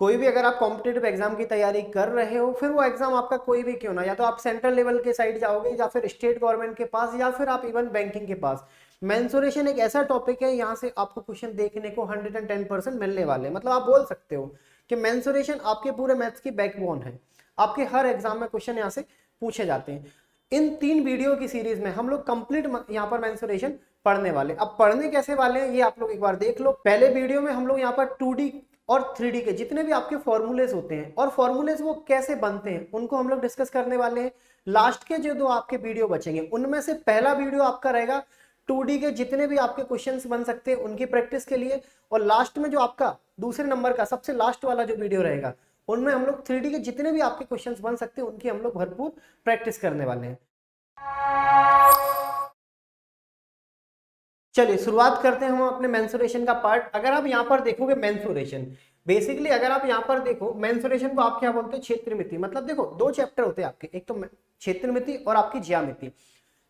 कोई भी अगर आप कॉम्पिटेटिव एग्जाम की तैयारी कर रहे हो, फिर वो एग्जाम आपका कोई भी क्यों ना, या तो आप सेंट्रल लेवल के साइड जाओगे, या फिर स्टेट गवर्नमेंट के पास, या फिर आप इवन बैंकिंग के पास, मेंसुरेशन एक ऐसा टॉपिक है, यहाँ से आपको क्वेश्चन देखने को 110% मिलने वाले हैं। मतलब आप बोल सकते हो कि मेंसुरेशन आपके पूरे मैथ्स की बैकबोन है। आपके हर एग्जाम में क्वेश्चन यहाँ से पूछे जाते हैं। इन 3 वीडियो की सीरीज में हम लोग कंप्लीट यहाँ पर मेंसुरेशन पढ़ने वाले। अब पढ़ने कैसे वाले हैं ये आप लोग एक बार देख लो। पहले वीडियो में हम लोग यहाँ पर 2D और 3D के जितने भी आपके फॉर्मूलेस होते हैं और फॉर्मूलेस वो कैसे बनते हैं उनको हम लोग डिस्कस करने वाले हैं। लास्ट के जो 2 आपके वीडियो बचेंगे उनमें से पहला वीडियो आपका रहेगा 2D के जितने भी आपके क्वेश्चंस बन सकते हैं उनकी प्रैक्टिस के लिए, और लास्ट में जो आपका दूसरे नंबर का सबसे लास्ट वाला जो वीडियो रहेगा उनमें हम लोग 3D के जितने भी आपके क्वेश्चंस बन सकते हैं उनकी हम लोग भरपूर प्रैक्टिस करने वाले हैं। चलिए शुरुआत करते हैं हम अपने मेंसुरेशन का पार्ट। अगर आप यहाँ पर देखोगे मेंसुरेशन, बेसिकली अगर आप यहाँ पर देखो मेंसुरेशन को आप क्या बोलते हैं, क्षेत्रमिति। मतलब देखो 2 चैप्टर होते हैं आपके, एक तो क्षेत्रमिति और आपकी ज्यामिति।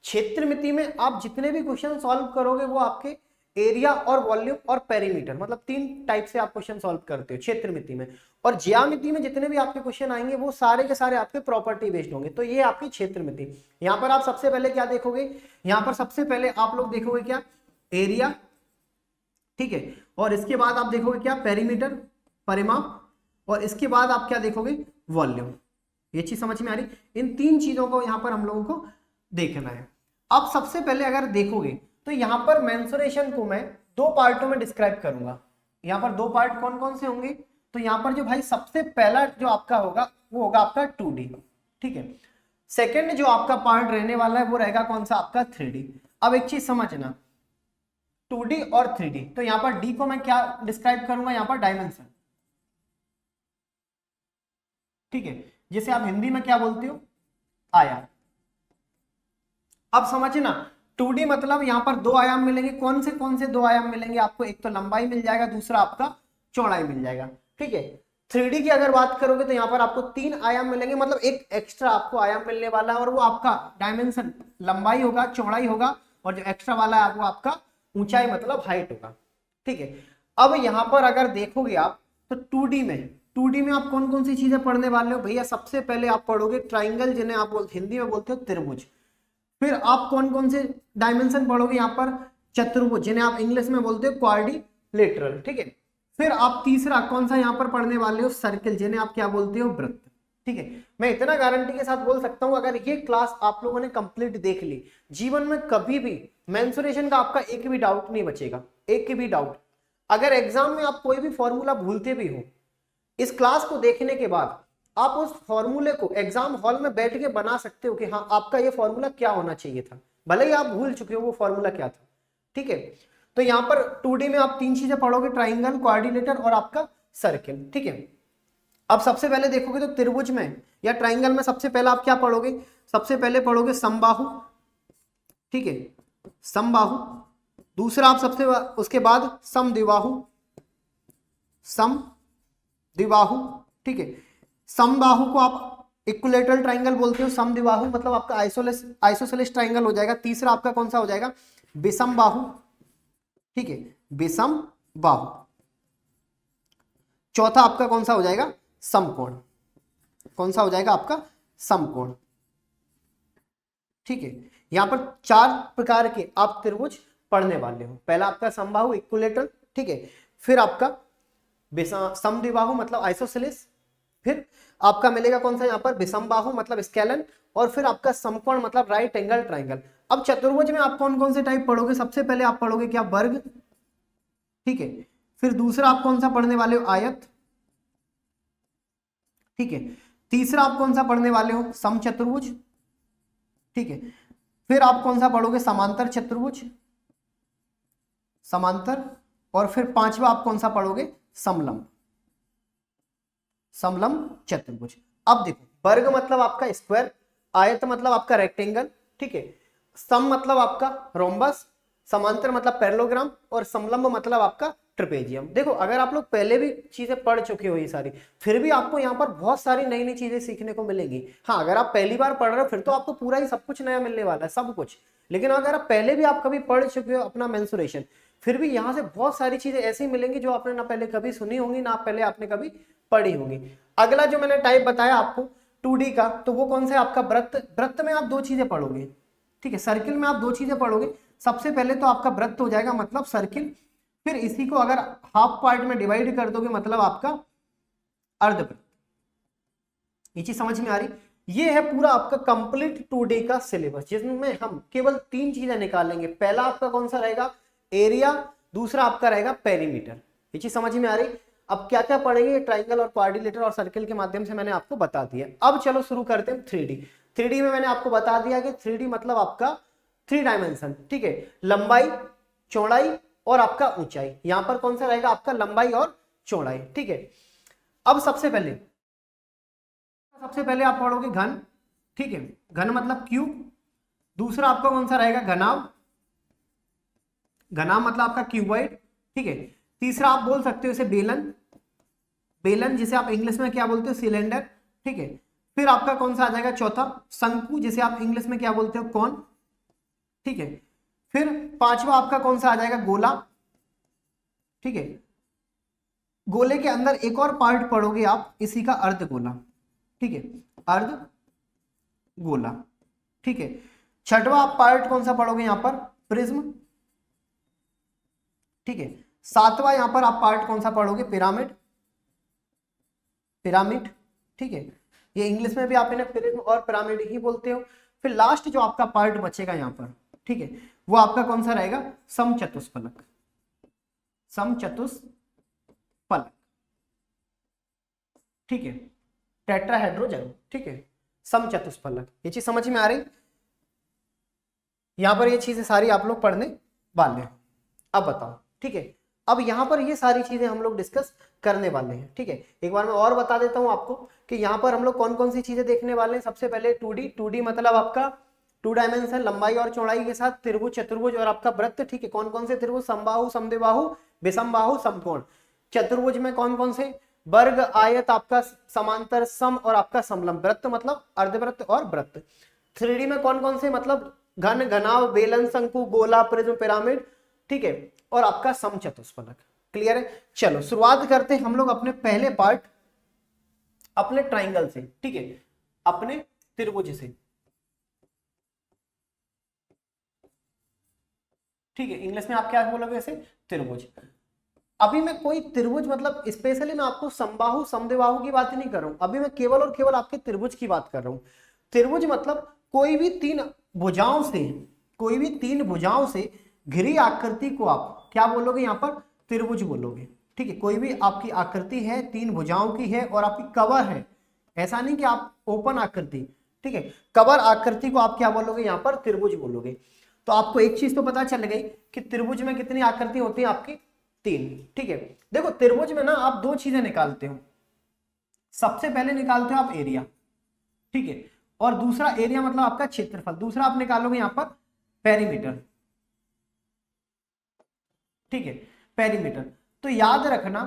क्षेत्रमिति में आप जितने भी क्वेश्चन सॉल्व करोगे वो आपके एरिया और वॉल्यूम और पेरीमीटर, मतलब 3 टाइप से आप क्वेश्चन सॉल्व करते हो क्षेत्रमिति में। और ज्यामिति में जितने भी आपके क्वेश्चन आएंगे वो सारे के सारे आपके प्रॉपर्टी बेस्ड होंगे। तो ये आपकी क्षेत्रमिति। यहाँ पर आप सबसे पहले क्या देखोगे, यहाँ पर सबसे पहले आप लोग देखोगे क्या, एरिया, ठीक है, और इसके बाद आप देखोगे क्या, पेरीमीटर, परिमाप, और इसके बाद आप क्या देखोगे, वॉल्यूम। ये चीज समझ में आ रही। इन 3 चीजों को यहां पर हम लोगों को देखना है। अब सबसे पहले अगर देखोगे तो यहां पर मेंसुरेशन को मैं 2 पार्टों में डिस्क्राइब करूंगा। यहां पर 2 पार्ट कौन कौन से होंगे, तो यहां पर जो भाई सबसे पहला जो आपका होगा वो होगा आपका 2D, ठीक है। सेकेंड जो आपका पार्ट रहने वाला है वो रहेगा कौन सा, आपका 3D। अब एक चीज समझना, 2D और 3D, तो यहां पर D को मैं क्या डिस्क्राइब करूंगा, यहां पर डायमेंशन, ठीक है, जिसे आप हिंदी में क्या बोलते हो, आयाम। अब समझना 2D मतलब यहां पर 2 आयाम मिलेंगे। कौन से 2 आयाम मिलेंगे आपको, एक तो लंबाई मिल जाएगा, दूसरा आपका चौड़ाई मिल जाएगा, ठीक है। 3D की अगर बात करोगे तो यहाँ पर आपको 3 आयाम मिलेंगे, मतलब एक एक्स्ट्रा आपको आयाम मिलने वाला है, और वो आपका डायमेंशन लंबाई होगा, चौड़ाई होगा, और जो एक्स्ट्रा वाला है वो आपका ऊंचाई मतलब हाइट होगा, ठीक है। अब यहां पर अगर देखोगे आप तो 2D में आप कौन कौन सी चीजें पढ़ने वाले हो भैया, सबसे पहले आप पढ़ोगे ट्राइंगल, जिन्हें आप हिंदी में बोलते हो त्रिभुज। फिर आप कौन कौन से डायमेंशन पढ़ोगे, यहाँ पर चतुर्भुज, जिन्हें आप इंग्लिश में बोलते हो क्वाड्रिलेटरल, ठीक है। फिर आप तीसरा कौन सा यहाँ पर पढ़ने वाले हो, सर्किल, जिन्हें आप क्या बोलते हो, वृत्त, ठीक है। मैं इतना गारंटी के साथ बोल सकता हूं अगर ये क्लास आप लोगों ने कंप्लीट देख ली, जीवन में कभी भी मेंसुरेशन का आपका एक भी डाउट नहीं बचेगा, एक भी डाउट। अगर एग्जाम में आप कोई भी फॉर्मूला भूलते भी हो, इस क्लास को देखने के बाद आप उस फॉर्मूले को एग्जाम हॉल में बैठ के बना सकते हो कि हाँ आपका ये फॉर्मूला क्या होना चाहिए था, भले ही आप भूल चुके हो वो फॉर्मूला क्या था, ठीक है। तो यहाँ पर 2D में आप 3 चीजें पढ़ोगे, ट्राइंगल, क्वाड्रिलेटर और आपका सर्किल, ठीक है। अब सबसे पहले देखोगे तो त्रिभुज में या ट्राइंगल में सबसे पहले आप क्या पढ़ोगे, सबसे पहले पढ़ोगे समबाहु, ठीक है, समबाहु। दूसरा आप सबसे उसके बाद समद्विबाहु, समद्विबाहु, ठीक है। समबाहु को आप इक्विलेटरल ट्राइंगल बोलते हो, समद्विबाहु मतलब आपका आइसोसेलेस ट्राइंगल हो जाएगा। तीसरा आपका कौन सा हो जाएगा, विषम बाहु, ठीक है, विषम बाहु। चौथा आपका कौन सा हो जाएगा, समकोण, कौन सा हो जाएगा आपका, समकोण, ठीक है। यहां पर 4 प्रकार के आप त्रिभुज पढ़ने वाले हो। पहला आपका समबाहु इक्विलेटरल, ठीक है, फिर आपका समद्विबाहु मतलब आइसोसेलेस, फिर आपका मिलेगा कौन सा यहाँ पर, विषम बाहु मतलब स्केलन, और फिर आपका समकोण मतलब राइट एंगल ट्राइंगल। अब चतुर्भुज में आप कौन कौन से टाइप पढ़ोगे, सबसे पहले आप पढ़ोगे क्या, वर्ग, ठीक है। फिर दूसरा आप कौन सा पढ़ने वाले हो, आयत, ठीक है। तीसरा आप कौन सा पढ़ने वाले हो, समचतुर्भुज, ठीक है। फिर आप कौन सा पढ़ोगे, समांतर चतुर्भुज, समांतर, और फिर पांचवा आप कौन सा पढ़ोगे, समलंब, समलंब चतुर्भुज। अब देखो वर्ग मतलब आपका स्क्वायर, आयत मतलब आपका रेक्टेंगल, ठीक है, सम मतलब आपका रोम्बस, समांतर मतलब पैरेललोग्राम, और समलंब मतलब आपका ट्रेपेजियम। देखो अगर आप लोग पहले भी चीजें पढ़ चुके हो ये सारी, फिर भी आपको यहाँ पर बहुत सारी नई नई चीजें सीखने को मिलेंगी। हाँ अगर आप पहली बार पढ़ रहे हो फिर तो आपको पूरा ही सब कुछ नया मिलने वाला है, सब कुछ। लेकिन अगर आप पहले भी आप कभी पढ़ चुके हो अपना मेंसुरेशन, फिर भी यहाँ से बहुत सारी चीजें ऐसी मिलेंगी जो आपने ना पहले कभी सुनी होंगी, ना पहले आपने कभी पढ़ी होंगी। अगला जो मैंने टाइप बताया आपको 2D का, तो वो कौन सा है आपका वृत्त। वृत्त में आप दो चीजें पढ़ोगे, ठीक है, सर्किल में आप दो चीजें पढ़ोगे। सबसे पहले तो आपका वृत्त हो जाएगा मतलब सर्किल, फिर इसी को अगर हाफ पार्ट में डिवाइड कर दोगे मतलब आपका अर्धवृत्त। ये चीज समझ में आ रही। ये है पूरा आपका कंप्लीट 2D का सिलेबस, जिसमें हम केवल तीन चीजें निकालेंगे। पहला आपका कौन सा रहेगा, एरिया, दूसरा आपका रहेगा पेरीमीटर। ये चीज समझ में आ रही। अब क्या क्या पढ़ेंगे, ट्राइंगल और क्वाड्रिलेटरल और सर्किल के माध्यम से मैंने आपको बता दिया। अब चलो शुरू करते हैं 3D। 3D में मैंने आपको बता दिया कि 3D मतलब आपका 3 डायमेंशन, ठीक है, लंबाई, चौड़ाई और आपका ऊंचाई। यहां पर कौन सा रहेगा आपका लंबाई और चौड़ाई, ठीक है। अब सबसे पहले आप पढ़ोगे घन, ठीक है, घन मतलब क्यूब। दूसरा आपका कौन सा रहेगा घनाभ, घनाभ मतलब आपका क्यूबॉइड, ठीक है। तीसरा आप बोल सकते हो इसे बेलन, बेलन जिसे आप इंग्लिश में क्या बोलते हो सिलेंडर, ठीक है। फिर आपका कौन सा आ जाएगा चौथा शंकु, जिसे आप इंग्लिश में क्या बोलते हो कौन, ठीक है। फिर पांचवा आपका कौन सा आ जाएगा गोला, ठीक है। गोले के अंदर एक और पार्ट पढ़ोगे आप, इसी का अर्धगोला, ठीक है, अर्धगोला, ठीक है। छठवा आप पार्ट कौन सा पढ़ोगे यहां पर प्रिज्म, ठीक है। सातवां यहां पर आप पार्ट कौन सा पढ़ोगे पिरामिड, पिरामिड, ठीक है। ये इंग्लिश में भी आप इन्हें प्रिज्म और पिरामिड ही बोलते हो। फिर लास्ट जो आपका पार्ट बचेगा यहां पर, ठीक है, वो आपका कौन सा रहेगा समचतुष्फलक, समचतुष्फलक, ठीक है, टेट्राहेड्रोजन, ठीक है, समचतुष्फलक। ये चीज समझ में आ रही। यहां पर ये चीजें सारी आप लोग पढ़ने वाले हैं। अब बताओ, ठीक है, अब यहां पर ये सारी चीजें हम लोग डिस्कस करने वाले हैं, ठीक है। एक बार मैं और बता देता हूं आपको कि यहां पर हम लोग कौन कौन सी चीजें देखने वाले हैं। सबसे पहले 2D, 2D मतलब आपका 2 डायमेंशन, लंबाई और चौड़ाई के साथ त्रिभुज, चतुर्भुज और आपका वृत्त, ठीक है। कौन कौन से त्रिभुज, समबाहु, समद्विबाहु, विषमबाहु, समकोण। चतुर्भुज में कौन कौन से, वर्ग, आयत, आपका समांतर, सम और आपका समलंब। वृत्त मतलब अर्धवृत्त और वृत्त। 3D में कौन कौन से, मतलब घन, घनाभ, बेलन, शंकु, गोला, प्रिज्म, पिरामिड, ठीक है, और आपका समचतुष्फलक। क्लियर है। चलो शुरुआत करते हैं हम लोग अपने पहले पार्ट, अपने ट्राइंगल से, ठीक है, अपने त्रिभुज से, ठीक है। इंग्लिश में आप क्या बोलोगे इसे, त्रिभुज। अभी मैं कोई त्रिभुज मतलब स्पेशली मैं आपको समबाहु, समद्विबाहु की बात नहीं कर रहा हूं। अभी मैं केवल और केवल आपके त्रिभुज की बात कर रहा हूं। त्रिभुज मतलब कोई भी तीन भुजाओं से, कोई भी तीन भुजाओं से घिरी आकृति को आप क्या बोलोगे यहां पर त्रिभुज बोलोगे, ठीक है। कोई भी आपकी आकृति है, तीन भुजाओं की है और आपकी कवर है, ऐसा नहीं कि आप ओपन आकृति, ठीक है, कवर आकृति को आप क्या बोलोगे यहां पर त्रिभुज बोलोगे। तो आपको एक चीज तो पता चल गई कि त्रिभुज में कितनी आकृति होती है आपकी, तीन, ठीक है। देखो त्रिभुज में ना आप दो चीजें निकालते हो। सबसे पहले निकालते हो आप एरिया, ठीक है, और दूसरा एरिया मतलब आपका क्षेत्रफल, दूसरा आप निकालोगे यहां पर पेरीमीटर, ठीक है, पेरीमीटर। तो याद रखना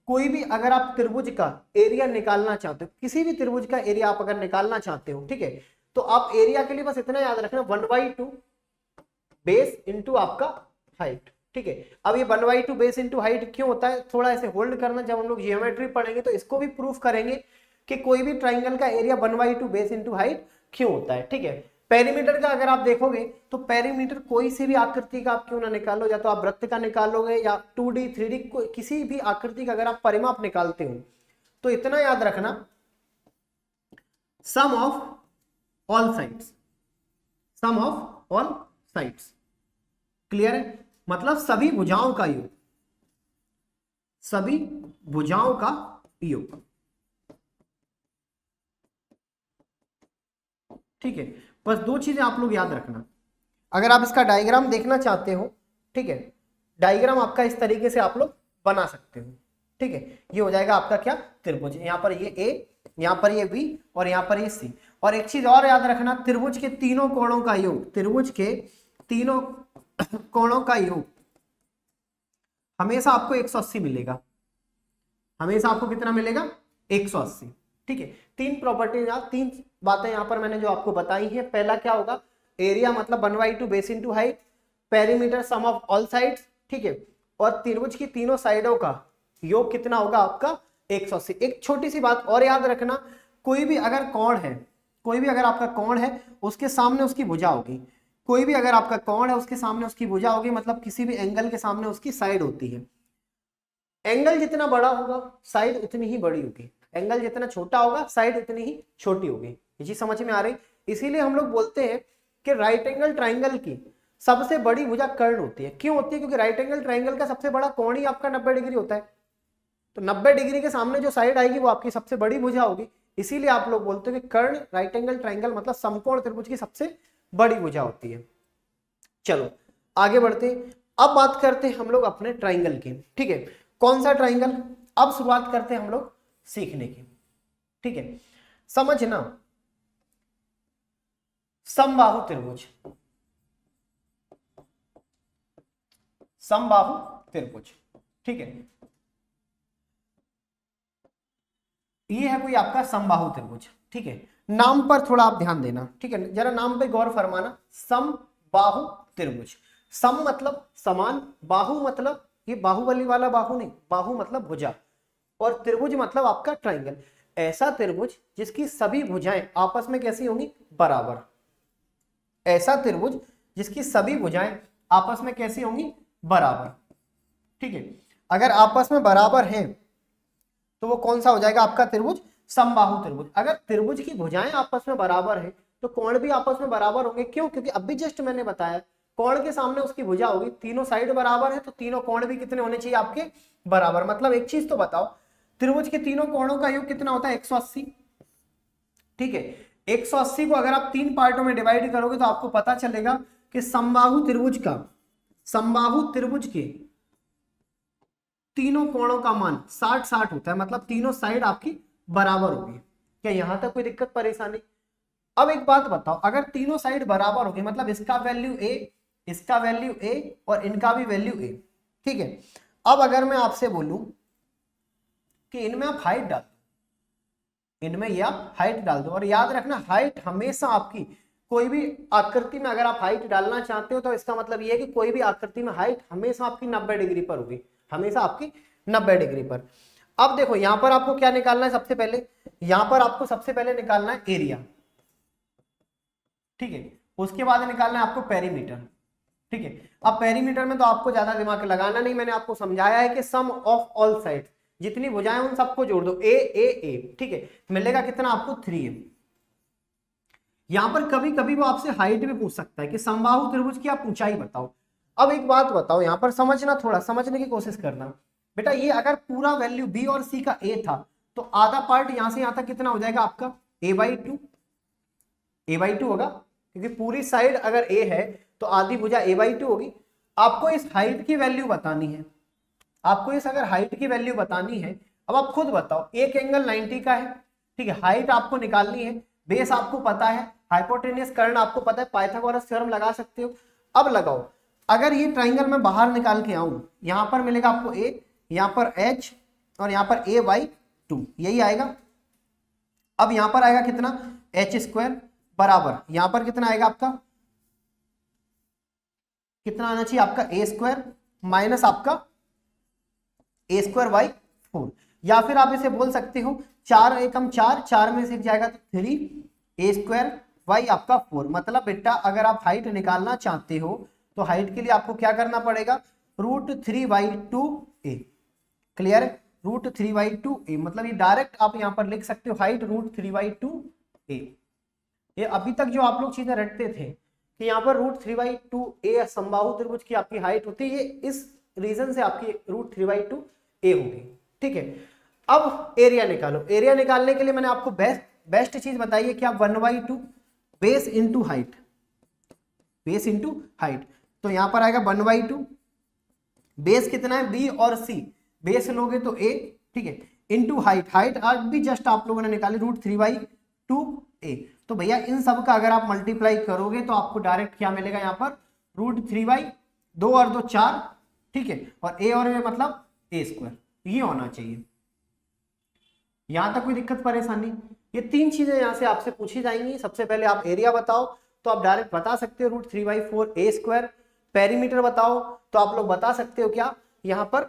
कोई भी अगर आप त्रिभुज का एरिया निकालना चाहते हो, किसी भी त्रिभुज का एरिया आप अगर निकालना चाहते हो, ठीक है, तो आप एरिया के लिए बस इतना याद रखना 1/2 बेस इंटू आपका हाइट, ठीक है। अब ये 1/2 बेस इंटू हाइट क्यों होता है, थोड़ा ऐसे होल्ड करना, जब हम लोग जियोमेट्री पढ़ेंगे तो इसको भी प्रूफ करेंगे कि कोई भी ट्राइंगल का एरिया 1/2 बेस इंटू हाइट क्यों होता है, ठीक है। पेरीमीटर का अगर आप देखोगे तो पेरीमीटर कोई सी भी आकृति का आप क्यों ना निकालो, या तो आप वृत्त का निकालोगे या 2D 3D किसी भी आकृति का अगर आप परिमाप निकालते हो तो इतना याद रखना sum of all sides, sum of all sides. Clear है, मतलब सभी भुजाओं का योग, सभी भुजाओं का योग, ठीक है। बस दो चीजें आप लोग याद रखना। अगर आप इसका डायग्राम देखना चाहते हो, ठीक है, डायग्राम आपका इस तरीके से आप लोग बना सकते हो, ठीक है। ये हो जाएगा आपका क्या त्रिभुज, यहाँ पर ये ए, यहाँ पर ये बी और यहाँ पर ये सी। और एक चीज और याद रखना, त्रिभुज के तीनों कोणों का योग, त्रिभुज के तीनों कोणों का योग हमेशा आपको 180 मिलेगा, हमेशा आपको कितना मिलेगा 180, ठीक है। तीन प्रॉपर्टीज, तीन बातें यहां पर मैंने जो आपको बताई है। पहला क्या होगा, एरिया मतलब 1/2 base into height, perimeter sum of all sides, ठीक है, और त्रिभुज की तीनों साइडों का योग कितना होगा आपका 180। एक छोटी सी बात और याद रखना, कोई भी अगर कोण है, कोई भी अगर आपका कोण है उसके सामने उसकी भुजा होगी, कोई भी अगर आपका कोण है उसके सामने उसकी भुजा होगी, मतलब किसी भी एंगल के सामने उसकी साइड होती है। एंगल जितना बड़ा होगा साइड उतनी ही बड़ी होगी, एंगल जितना छोटा होगा साइड उतनी ही छोटी होगी। ये चीज समझ में आ रही? इसीलिए हम लोग बोलते हैं कि राइट एंगल ट्राइंगल की सबसे बड़ी भुजा कर्ण होती है। क्यों होती है? क्योंकि राइट एंगल ट्राइंगल का सबसे बड़ा कोण ही आपका 90 डिग्री होता है, तो 90 डिग्री के सामने जो साइड आएगी वो आपकी सबसे बड़ी भुजा होगी। इसीलिए आप लोग बोलते हैं कि कर्ण राइट एंगल ट्राइंगल मतलब समकोण त्रिभुज की सबसे बड़ी भुजा होती है। चलो आगे बढ़ते हैं, अब बात करते हैं हम लोग अपने ट्राइंगल की। ठीक है, कौन सा ट्राइंगल? अब शुरुआत करते हैं हम लोग सीखने की। ठीक है, समझना, समबाहु त्रिभुज, समबाहु त्रिभुज। ठीक है, ये है कोई आपका समबाहु त्रिभुज। ठीक है, नाम पर थोड़ा आप ध्यान देना। ठीक है, जरा नाम पे गौर फरमाना, समबाहु त्रिभुज। सम मतलब समान, बाहु मतलब ये बाहुबली वाला बाहु नहीं, बाहु मतलब भुजा, और त्रिभुज मतलब आपका ट्राइंगल। ऐसा त्रिभुज जिसकी सभी भुजाएं आपस में कैसी होंगी? बराबर। ऐसा त्रिभुज जिसकी सभी भुजाएं आपस में कैसी होंगी? बराबर। ठीक है, अगर आपस में बराबर हैं तो वो कौन सा हो जाएगा आपका त्रिभुज? समबाहु त्रिभुज। अगर त्रिभुज की भुजाएं आपस में बराबर है तो कोण भी आपस में बराबर होंगे। क्यों? क्योंकि अभी जस्ट मैंने बताया कोण के सामने उसकी भुजा होगी, तीनों साइड बराबर है तो तीनों कोण भी कितने होने चाहिए आपके? बराबर। मतलब एक चीज तो बताओ, त्रिभुज के तीनों कोणों का योग कितना होता है? 180। ठीक है, 180 को अगर आप तीन पार्टों में डिवाइड करोगे तो आपको पता चलेगा कि समबाहु त्रिभुज का, समबाहु त्रिभुज के तीनों कोणों का मान 60-60 होता है, मतलब तीनों साइड आपकी बराबर होगी। क्या यहां तक कोई दिक्कत परेशानी? अब एक बात बताओ, अगर तीनों साइड बराबर होगी मतलब इसका वैल्यू ए, इसका वैल्यू ए और इनका भी वैल्यू ए। ठीक है, अब अगर मैं आपसे बोलूं कि इनमें आप हाइट डाल दो, इनमें ये आप हाइट डाल दो, और याद रखना हाइट हमेशा आपकी, कोई भी आकृति में अगर आप हाइट डालना चाहते हो तो इसका मतलब ये है कि कोई भी आकृति में हाइट हमेशा आपकी 90 डिग्री पर होगी, हमेशा आपकी 90 डिग्री पर। अब देखो यहां पर आपको क्या निकालना है? सबसे पहले यहां पर आपको सबसे पहले निकालना है एरिया। ठीक है, उसके बाद निकालना है आपको पेरीमीटर। ठीक है, अब पेरीमीटर में तो आपको ज्यादा दिमाग लगाना नहीं, मैंने आपको समझाया है कि सम ऑफ ऑल साइड, जितनी भुजाएं उन सबको जोड़ दो, ए ए ए। ठीक है, मिलेगा कितना आपको? 3a। यहां पर कभी कभी वो आपसे हाइट भी पूछ सकता है कि समबाहु त्रिभुज की आप ऊंचाई बताओ। अब एक बात बताओ, यहां पर समझना, थोड़ा समझने की कोशिश करना बेटा। ये अगर पूरा वैल्यू बी और सी का ए था तो आधा पार्ट यहां से यहां तक कितना हो जाएगा आपका? a/2, a/2 होगा, क्योंकि पूरी साइड अगर ए है तो आधी भुजा a/2 होगी। आपको इस हाइट की वैल्यू बतानी है, आपको इस अगर हाइट की वैल्यू बतानी है, अब आप खुद बताओ, एक एंगल 90 का है। ठीक है, हाइट आपको निकालनी है, बेस आपको पता है, हाइपोटेनियस कर्ण आपको पता है, पाइथागोरस थ्योरम लगा सकते हो। अब लगाओ, अगर ये ट्राइंगल में बाहर निकाल के आऊं, यहां पर मिलेगा आपको a, यहां पर h और यहां पर a/2, यही आएगा। अब यहां पर आएगा कितना? h² बराबर, यहां पर कितना आएगा आपका? कितना आना चाहिए आपका? a² माइनस आपका a²/4, या फिर आप इसे बोल सकते हो 4 एकम 4, 4 में से एक जाएगा तो 3a² आपका 4। मतलब बेटा अगर आप हाइट निकालना चाहते हो तो हाइट के लिए आपको क्या करना पड़ेगा? √3/2a। क्लियर है? √3/2a, मतलब ये डायरेक्ट आप यहां पर लिख सकते हो हाइट √3/2a। ये अभी तक जो आप लोग चीजें रटते थे कि यहाँ पर √3/2a समबाहु त्रिभुज की आपकी हाइट होती है, इस रीजन से आपकी √3/2a होगी। ठीक है, अब एरिया निकालो। एरिया निकालने के लिए मैंने आपको बेस्ट चीज बताई है कि आप 1/2 base into height, base into height. तो यहां पर आएगा 1/2, बेस कितना है? b और c, बेस लोगे तो a। ठीक है, इंटू हाइट, हाइट आज भी जस्ट आप लोगों ने निकाली √3/2a। तो भैया इन सब का अगर आप मल्टीप्लाई करोगे तो आपको डायरेक्ट क्या मिलेगा? यहाँ पर √3/2 और 2 4। ठीक है, और a और a मतलब a², ये होना चाहिए। यहां तक कोई दिक्कत परेशानी? ये तीन चीजें यहां से आपसे पूछी जाएंगी। सबसे पहले आप एरिया बताओ तो आप डायरेक्ट बता सकते हो √3/4 a²। पेरीमीटर बताओ तो आप लोग बता सकते हो क्या? यहां पर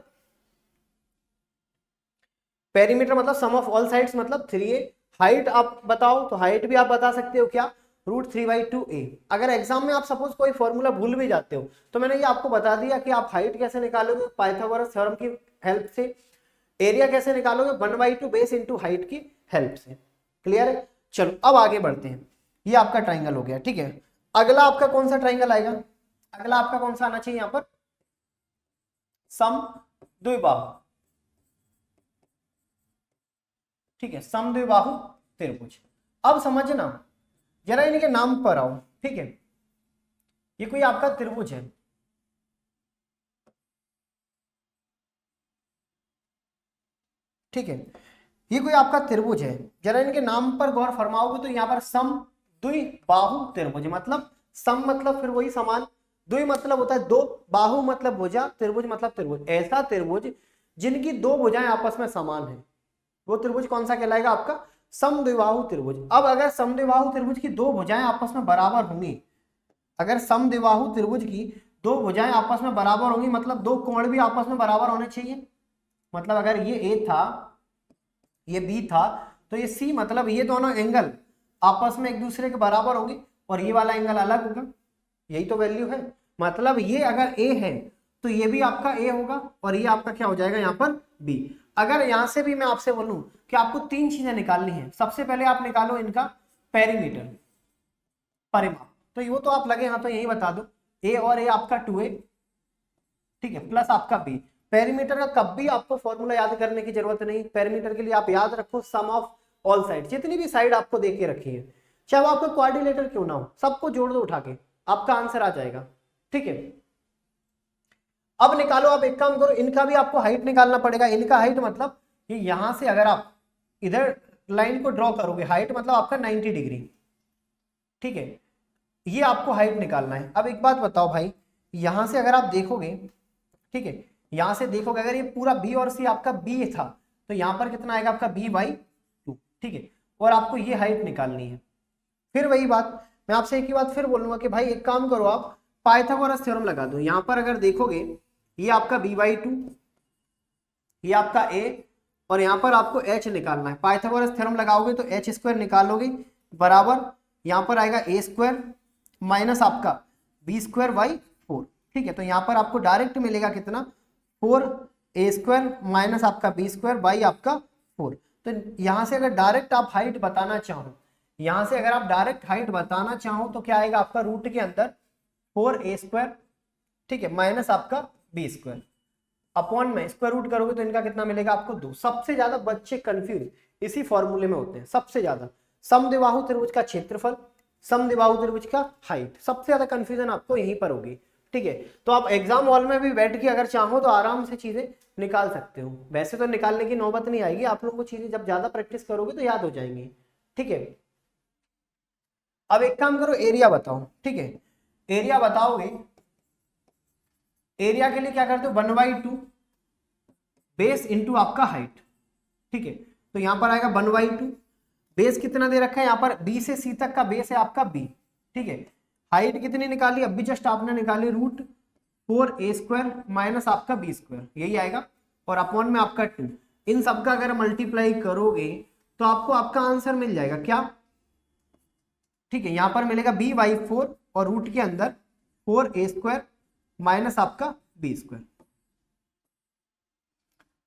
पेरीमीटर मतलब सम ऑफ ऑल साइड्स मतलब 3a। हाइट आप बताओ, तो हाइट भी आप बता सकते हो क्या, √3/2a। अगर एग्जाम में आप सपोज कोई फॉर्मूला भूल भी जाते हो तो मैंने ये आपको बता दिया कि आप हाइट कैसे निकालोगे पाइथागोरस थ्योरम की हेल्प से, एरिया कैसे निकालोगे 1/2 बेस इंटू हाइट की हेल्प से। क्लियर है? चलो अब आगे बढ़ते हैं। ये आपका ट्राइंगल हो गया, ठीक है। अगला आपका कौन सा ट्राइंगल आएगा, अगला आपका कौन सा आना चाहिए यहाँ पर, सम द्विबाहु, ठीक है, सम द्विबाहु त्रिभुज। अब समझना जरा इनके नाम पर आओ, ठीक है। ये कोई आपका त्रिभुज है, ठीक है, ये कोई आपका त्रिभुज है। जरा इनके नाम पर गौर फरमाओगे तो यहाँ पर सम द्विबाहु त्रिभुज, मतलब सम मतलब फिर वही समान, द्वि मतलब होता है दो, बाहु मतलब भुजा, त्रिभुज मतलब त्रिभुज। ऐसा त्रिभुज जिनकी दो भुजाएं आपस में समान है, वो त्रिभुज कौन सा कहलाएगा आपका, समद्विबाहु त्रिभुज। अब अगर समद्विबाहु त्रिभुज की दो भुजाएं आपस में बराबर होंगी, अगर समद्विबाहु त्रिभुज की दो भुजाएं आपस में बराबर होंगी मतलब दो कोण भी आपस में बराबर होने चाहिए। मतलब अगर ये ए था, ये बी था, तो ये सी, मतलब ये दोनों एंगल आपस में एक दूसरे के बराबर होंगे और ये वाला एंगल अलग होगा। यही तो वैल्यू है। मतलब ये अगर ए है तो ये भी आपका ए होगा और ये आपका क्या हो जाएगा यहाँ पर बी। अगर यहां से भी मैं आपसे बोलूं कि आपको तीन चीजें निकालनी है, सबसे पहले आप निकालो इनका पेरीमीटर, परिमाप। तो वो तो आप लगे हाथ तो यही बता दो, ए और ए आपका 2a, ठीक है, प्लस आपका बी। पेरीमीटर का कभी आपको फॉर्मूला याद करने की जरूरत नहीं। पेरीमीटर के लिए आप याद रखो सम ऑफ ऑल साइड, जितनी भी साइड आपको दे के रखी है, चाहे वो आपको क्वाड्रिलेटर क्यों ना हो, सबको जोड़ दो उठा के, आपका आंसर आ जाएगा, ठीक है। अब निकालो, आप एक काम करो, इनका भी आपको हाइट निकालना पड़ेगा। इनका हाइट मतलब ये यहां से अगर आप इधर लाइन को ड्रॉ करोगे, हाइट मतलब आपका 90 डिग्री, ठीक है, ये आपको हाइट निकालना है। अब एक बात बताओ भाई, यहां से अगर आप देखोगे, ठीक है, यहां से देखोगे अगर ये पूरा बी और सी आपका बी था तो यहां पर कितना आएगा आपका b/2, ठीक है, और आपको ये हाइट निकालनी है। फिर वही बात मैं आपसे एक ही बात फिर बोलूंगा कि भाई एक काम करो, आप पाइथागोरस थ्योरम लगा दो। यहां पर अगर देखोगे ये आपका b/2, ये आपका a, और यहां पर आपको h निकालना है। पाइथागोरस थ्योरम लगाओगे तो h² निकालोगे बराबर यहां पर आएगा a² माइनस आपका b²/4, ठीक है। तो यहां पर आपको डायरेक्ट मिलेगा कितना, 4a² माइनस आपका b² बाई आपका 4। तो यहां से अगर डायरेक्ट आप हाइट बताना चाहो, यहां से अगर आप डायरेक्ट हाइट बताना चाहो तो क्या आएगा आपका रूट के अंदर 4a², ठीक है, माइनस आपका b², अपॉन में स्क्वायर रूट करोगे तो इनका कितना मिलेगा आपको 2। सबसे ज्यादा बच्चे कंफ्यूज इसी फॉर्मूले में होते हैं, सबसे ज्यादा समद्विबाहु त्रिभुज का क्षेत्रफल, समद्विबाहु त्रिभुज का हाइट, सबसे ज्यादा कंफ्यूजन आपको यहीं पर होगी, ठीक है। तो आप एग्जाम हॉल में भी बैठ के अगर चाहो तो आराम से चीजें निकाल सकते हो। वैसे तो निकालने की नौबत नहीं आएगी, आप लोगों को चीजें जब ज्यादा प्रैक्टिस करोगे तो याद हो जाएंगी, ठीक है। अब एक काम करो, एरिया बताओ, ठीक है, एरिया बताओगे, एरिया के लिए क्या करते हो 1/2 बेस इंटू आपका हाइट, ठीक है। तो यहां पर आएगा 1/2, बेस कितना दे रखा है यहाँ पर, बी से सी तक का बेस है आपका बी, ठीक है। हाइट कितनी निकाली, अभी जस्ट आपने निकाली √4a² माइनस आपका b², यही आएगा, और अपॉन में आपका 2। इन सबका अगर मल्टीप्लाई करोगे तो आपको आपका आंसर मिल जाएगा क्या, ठीक है, यहां पर मिलेगा b/4 और रूट के अंदर 4a² माइनस आपका b²,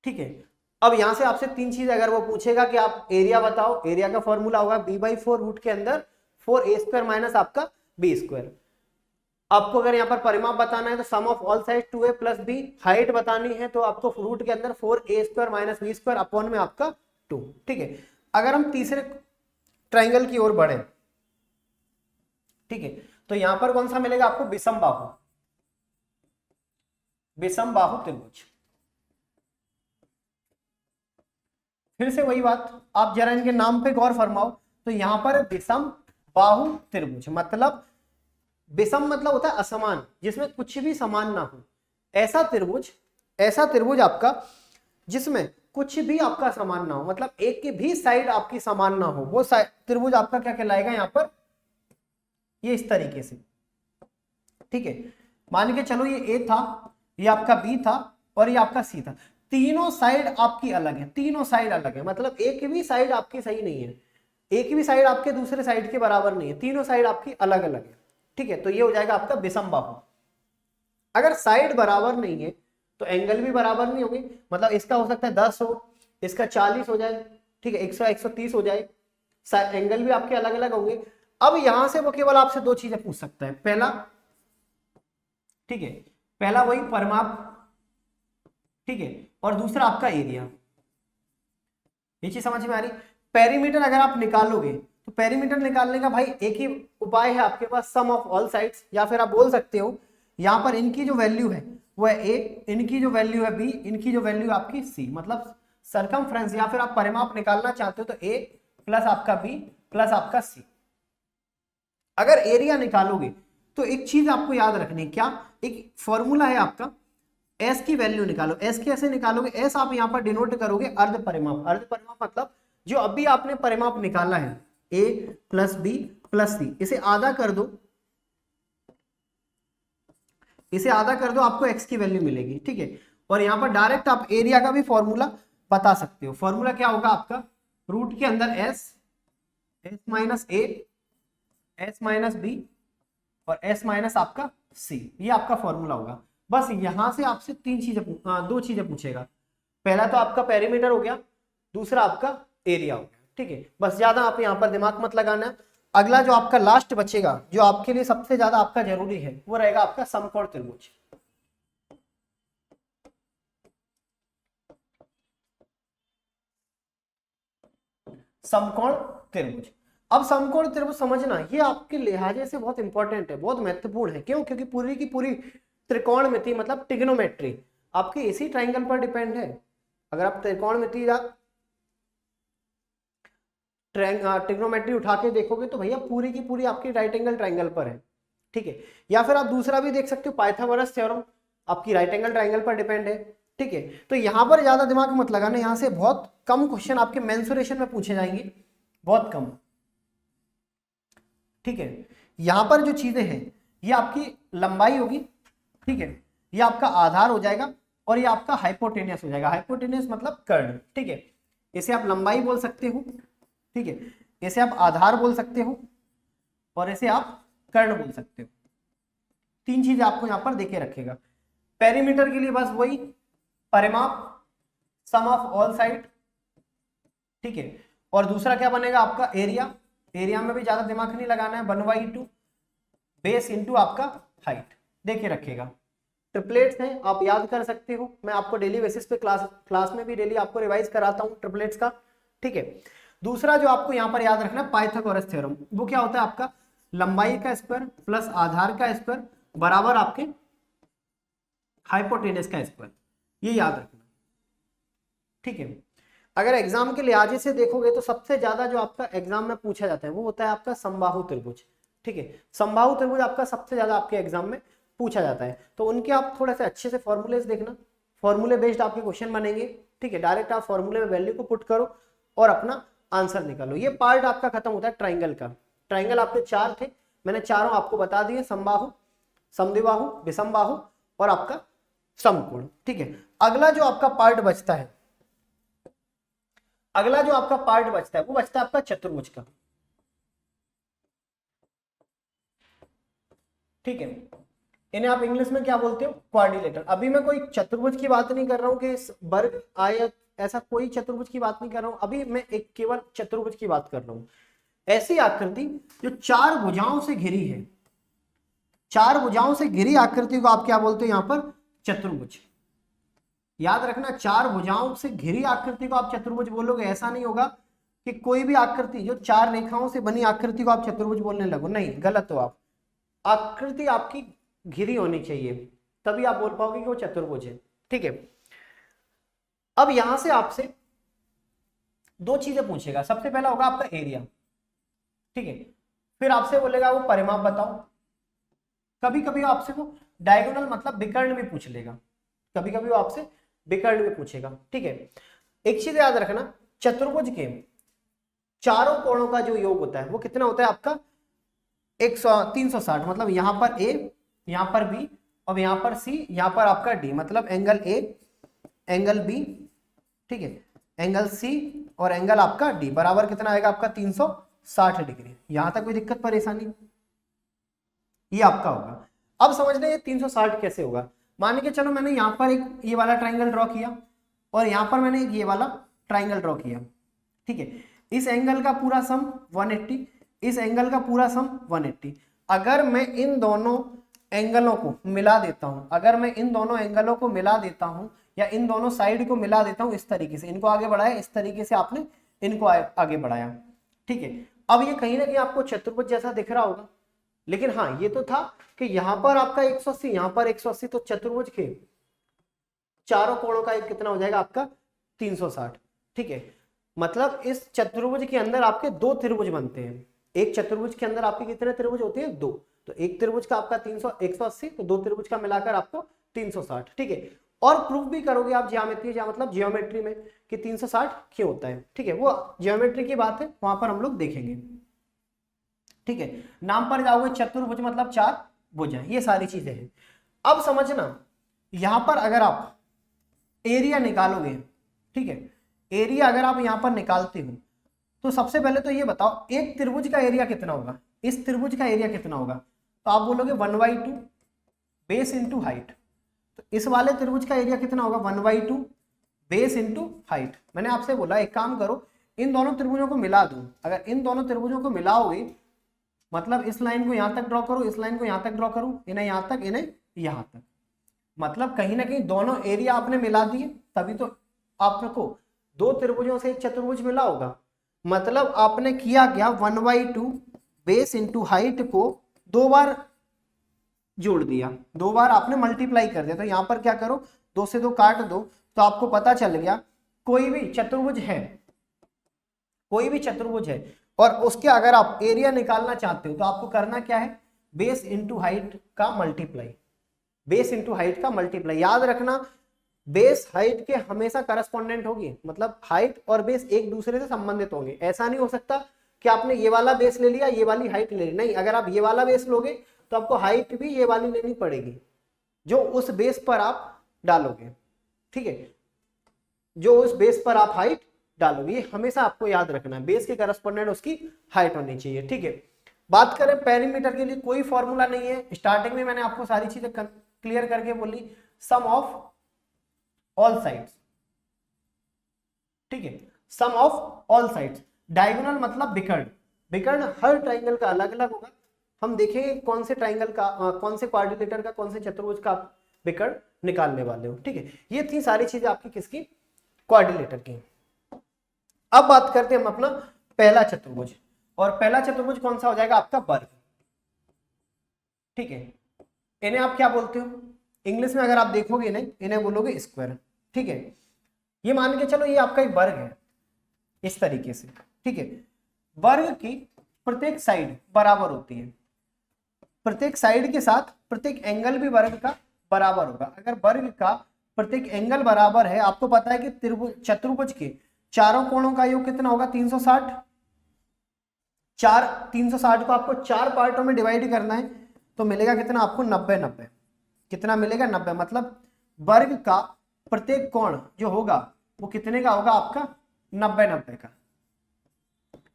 ठीक है। अब यहां से आपसे तीन चीज अगर वो पूछेगा कि आप एरिया बताओ, एरिया का फॉर्मूला होगा b/4 रूट के अंदर 4a² माइनस आपका b²। आपको अगर यहाँ पर परिमाप बताना है तो sum of all side 2a plus b, height बतानी है तो आपको रूट के अंदर 4a² माइनस b² अपॉन में आपका 2, ठीक है। अगर हम तीसरे ट्राइंगल की ओर बढ़े, ठीक है, तो यहां पर कौन सा मिलेगा आपको, विषम बाहु, विषम बाहु त्रिभुज। फिर से वही बात, आप जरा इनके नाम पे गौर फरमाओ। तो यहां पर विषम बाहु त्रिभुज मतलब, विषम मतलब होता है असमान, जिसमें कुछ भी समान ना हो, ऐसा त्रिभुज, ऐसा त्रिभुज आपका जिसमें कुछ भी आपका समान ना हो, मतलब एक की भी साइड आपकी समान ना हो, वो त्रिभुज आपका क्या कहलाएगा यहाँ पर, ये इस तरीके से, ठीक है। मान के चलो ये ए था, ये आपका बी था और ये आपका सी था। तीनों साइड आपकी अलग है, तीनों साइड अलग है, मतलब एक भी साइड आपकी सही नहीं है, एक भी साइड आपके दूसरे साइड के बराबर नहीं है, तीनों साइड आपकी अलग अलग है। ठीक है, तो ये हो जाएगा आपका विषम बाहु। अगर साइड बराबर नहीं है तो एंगल भी बराबर नहीं होंगे, मतलब इसका हो सकता है 10 हो, इसका 40 हो जाए, ठीक है, 100 130 हो जाए, एंगल भी आपके अलग अलग होंगे। अब यहां से वो केवल आपसे दो चीजें पूछ सकता है, पहला, ठीक है, पहला वही परिमाप, ठीक है, और दूसरा आपका एरिया। ये चीज समझ में आ रही? पेरीमीटर अगर आप निकालोगे तो पेरीमीटर निकालने का भाई एक ही उपाय है आपके पास, सम ऑफ ऑल साइड्स, या फिर आप बोल सकते हो यहां पर इनकी जो वैल्यू है वो है ए, इनकी जो वैल्यू है बी, इनकी जो वैल्यू आपकी सी, मतलब सरकमफ्रेंस, या फिर आप परिमाप निकालना चाहते हो तो ए प्लस आपका बी प्लस आपका सी। अगर एरिया निकालोगे तो एक चीज आपको याद रखनी है, क्या, एक फॉर्मूला है आपका, एस की वैल्यू निकालो। एस कैसे निकालोगे? एस आप यहां पर डिनोट करोगे अर्ध परिमाप। अर्ध परिमाप मतलब जो अभी आपने परिमाप निकाला है ए प्लस बी प्लस सी, इसे आधा कर दो, इसे आधा कर दो, आपको एक्स की वैल्यू मिलेगी। ठीक है, और यहां पर डायरेक्ट आप एरिया का भी फॉर्मूला बता सकते हो। फॉर्मूला क्या होगा आपका? रूट के अंदर एस, एस माइनस ए, एस माइनस बी और एस माइनस आपका सी, ये आपका फॉर्मूला होगा। बस यहां से आपसे दो चीजें पूछेगा। पहला तो आपका पेरीमीटर हो गया, दूसरा आपका एरिया हो गया। ठीक है, बस ज्यादा आप यहां पर दिमाग मत लगाना है। अगला जो आपका लास्ट बचेगा, जो आपके लिए सबसे ज्यादा आपका जरूरी है, वो रहेगा आपका समकोण त्रिभुज। समकोण त्रिभुज। अब समकोण त्रिभुज समझना, ये आपके लिहाजे से बहुत इंपॉर्टेंट है, बहुत महत्वपूर्ण है। क्यों? क्योंकि पूरी की पूरी त्रिकोणमिति मतलब ट्रिग्नोमेट्री आपके इसी ट्राइंगल पर डिपेंड है। अगर आप त्रिकोणमिति ट्रिग्नोमेट्री उठा के देखोगे तो भैया पूरी की पूरी आपकी राइट एंगल ट्राइंगल पर है। ठीक है, या फिर आप दूसरा भी देख सकते हो, पाइथागोरस थ्योरम आपकी राइट एंगल ट्राइंगल पर डिपेंड है। ठीक है, तो यहां पर ज्यादा दिमाग मत लगाना, यहां से बहुत कम क्वेश्चन आपके मेंसुरेशन में पूछे जाएंगे, बहुत कम। ठीक है, यहां पर जो चीजें हैं ये आपकी लंबाई होगी, ठीक है, ये आपका आधार हो जाएगा और ये आपका हाइपोटेनियस हो जाएगा। हाइपोटेनियस मतलब कर्ण। ठीक है, इसे आप लंबाई बोल सकते हो, ठीक है, इसे आप आधार बोल सकते हो और इसे आप कर्ण बोल सकते हो। तीन चीजें आपको यहां पर देके रखेगा। पेरीमीटर के लिए बस वही परिमाप, सम ऑफ ऑल साइड। ठीक है, और दूसरा क्या बनेगा आपका? एरिया। एरिया में भी ज्यादा दिमाग नहीं लगाना है, 1/2 बेस इंटू आपका हाइट देके रखेगा। ट्रिपलेट्स हैं, आप याद कर सकते हो, मैं आपको डेली बेसिस पे क्लास में भी डेली आपको रिवाइज कराता हूं ट्रिपलेट्स का। ठीक है, दूसरा जो आपको यहां पर याद रखना है पाइथागोरस थ्योरम। वो क्या होता है आपका? लंबाई का स्क्वायर प्लस आधार का स्क्वायर बराबर आपके हाइपोटेनस का स्क्वायर, ये याद रखना। ठीक है, अगर एग्जाम के लिहाजे से देखोगे तो सबसे ज्यादा जो आपका एग्जाम में पूछा जाता है वो होता है आपका समबाहु त्रिभुज। ठीक है, समबाहु त्रिभुज आपका सबसे ज्यादा आपके एग्जाम में पूछा जाता है, तो उनके आप थोड़े से अच्छे से फॉर्मूलेस देखना, फॉर्मूले बेस्ड आपके क्वेश्चन बनेंगे। ठीक है, डायरेक्ट आप फॉर्मूले में वैल्यू को पुट करो और अपना आंसर निकालो। ये पार्ट आपका खत्म होता है ट्राइंगल का। ट्राइंगल आपके 4 थे, मैंने चारों आपको बता दिए, समबाहु, समद्विबाहु, विषमबाहु और आपका समकोण। ठीक है, अगला जो आपका पार्ट बचता है, अगला जो आपका पार्ट बचता है वो बचता है आपका चतुर्भुज का। ठीक है, इन्हें आप इंग्लिश में क्या बोलते हो? क्वाड्रिलेटरल। अभी मैं कोई चतुर्भुज की बात नहीं कर रहा हूं कि इस वर्ग आयत, ऐसा कोई चतुर्भुज की बात नहीं कर रहा हूं, अभी मैं एक केवल चतुर्भुज की बात कर रहा हूं। ऐसी आकृति जो 4 भुजाओं से घिरी है, 4 भुजाओं से घिरी आकृति को आप क्या बोलते हो? यहां पर चतुर्भुज। याद रखना, 4 भुजाओं से घिरी आकृति को आप चतुर्भुज बोलोगे। ऐसा नहीं होगा कि कोई भी आकृति जो 4 रेखाओं से बनी आकृति को आप चतुर्भुज बोलने लगो, नहीं, गलत हो आप। आकृति आपकी घिरी होनी चाहिए, तभी आप बोल पाओगे कि वो चतुर्भुज है। ठीक है, अब यहां से आपसे दो चीजें पूछेगा। सबसे पहला होगा आपका एरिया, ठीक है, फिर आपसे बोलेगा वो परिमाप बताओ। कभी कभी आपसे वो डायगोनल मतलब विकर्ण भी पूछ लेगा, कभी कभी वो आपसे विकर्ण भी पूछेगा। ठीक है, एक चीज याद रखना, चतुर्भुज के चारों कोणों का जो योग होता है वो कितना होता है आपका? 360। मतलब यहां पर ए, यहां पर बी और यहां पर सी, यहां पर आपका डी, मतलब एंगल ए, एंगल बी, ठीक है, एंगल सी और एंगल आपका डी बराबर कितना आएगा आपका 360 डिग्री। यहां तक कोई दिक्कत परेशानी? ये आपका होगा। अब समझ लें ये 360 कैसे होगा। मान के चलो मैंने यहाँ पर एक ये वाला ट्राइंगल ड्रॉ किया और यहाँ पर मैंने एक ये वाला ट्राइंगल ड्रॉ किया, ठीक है। इस एंगल का पूरा सम 180, इस एंगल का पूरा सम 180। अगर मैं इन दोनों एंगलों को मिला देता हूं, अगर मैं इन दोनों एंगलों को मिला देता हूं या इन दोनों साइड को मिला देता हूं, इस तरीके से इनको आगे बढ़ाया, इस तरीके से आपने इनको आगे बढ़ाया, ठीक है। अब ये कहीं ना कहीं आपको चतुर्भुज जैसा दिख रहा होगा, लेकिन हाँ ये तो था कि यहां पर आपका 180, यहां पर 180, तो चतुर्भुज के चारों कोणों का कितना हो जाएगा आपका 360, ठीक है। मतलब इस चतुर्भुज के अंदर आपके दो त्रिभुज बनते हैं। एक चतुर्भुज के अंदर आपके कितने त्रिभुज होते हैं? दो। तो एक त्रिभुज का आपका 180, तो दो त्रिभुज का मिलाकर आपको 360, ठीक है। और प्रूफ भी करोगे आप ज्योमेट्री में कि 360 क्यों होता है, ठीक है। वो ज्योमेट्री की बात है, वहां पर हम लोग देखेंगे, ठीक है। नाम पर जाओगे, चतुर्भुज मतलब चार भुजाएं, ये सारी चीजें हैं। अब समझना, यहां पर अगर आप एरिया निकालोगे, ठीक है, एरिया अगर आप यहां पर निकालते हो तो सबसे पहले तो ये बताओ एक त्रिभुज का एरिया कितना होगा, इस त्रिभुज का एरिया कितना होगा? तो आप बोलोगे 1/2 बेस इंटू हाइट। तो इस वाले त्रिभुज का एरिया कितना होगा? 1/2 बेस इंटू हाइट। मैंने आपसे बोला एक काम करो, इन दोनों त्रिभुजों को मिला दो। अगर इन दोनों त्रिभुजों को मिलाओगे, मतलब इस लाइन को यहां तक ड्रॉ करो, इस लाइन को यहां तक ड्रॉ करो, इन्हें यहां तक, इन्हें यहां तक, मतलब कहीं ना कहीं दोनों एरिया आपने मिला दिए, तभी तो आपको दो त्रिभुजों से एक चतुर्भुज मिला होगा। मतलब आपने किया क्या, 1/2 बेस इंटू हाइट को दो बार जोड़ दिया, दो बार आपने मल्टीप्लाई कर दिया। तो यहां पर क्या करो, 2 से 2 काट दो, तो आपको पता चल गया कोई भी चतुर्भुज है, कोई भी चतुर्भुज है और उसके अगर आप एरिया निकालना चाहते हो तो आपको करना क्या है, बेस इंटू हाइट का मल्टीप्लाई, बेस इंटू हाइट का मल्टीप्लाई। याद रखना बेस हाइट के हमेशा करस्पॉन्डेंट होगी, मतलब हाइट और बेस एक दूसरे से संबंधित होंगे। ऐसा नहीं हो सकता कि आपने ये वाला बेस ले लिया, ये वाली हाइट ले ली, नहीं। अगर आप ये वाला बेस लोगे तो आपको हाइट भी ये वाली लेनी पड़ेगी जो उस बेस पर आप डालोगे, ठीक है, जो उस बेस पर आप हाइट डालोगे। ये हमेशा आपको याद रखना है, बेस के करस्पॉन्डेंट उसकी हाइट होनी चाहिए, ठीक है। बात करें पेरीमीटर के लिए कोई फॉर्मूला नहीं है, स्टार्टिंग में मैंने आपको सारी चीजें क्लियर करके बोली, सम ऑफ ऑल साइड्स, ठीक है, सम ऑफ ऑल साइड्स। डायगोनल मतलब विकर्ण, विकर्ण हर ट्राइंगल का अलग अलग होगा। हम देखेंगे कौन से ट्राइंगल का कौन से क्वाड्रिलेटर का, कौन से चतुर्भुज का आप विकर्ण निकालने वाले हो, ठीक है। ये थी सारी चीजें आपकी किसकी, क्वाड्रिलेटर की। अब बात करते हैं हम अपना पहला चतुर्भुज, और पहला चतुर्भुज कौन सा हो जाएगा आपका, वर्ग, ठीक है। इन्हें आप क्या बोलते हो इंग्लिश में, अगर आप देखोगे इन्हें बोलोगे स्क्वायर, ठीक है। ये मान के चलो ये आपका एक वर्ग है इस तरीके से, ठीक है। वर्ग की प्रत्येक साइड बराबर होती है, प्रत्येक साइड के साथ प्रत्येक एंगल भी वर्ग का बराबर होगा। अगर वर्ग का प्रत्येक एंगल बराबर है, आपको पता है कि चतुर्भुज के चारों कोणों का योग कितना होगा, 360। 360 को आपको 4 पार्टों में डिवाइड करना है, तो मिलेगा कितना आपको 90। कितना मिलेगा, 90। मतलब वर्ग का प्रत्येक कोण जो होगा वो कितने का होगा आपका, 90 का।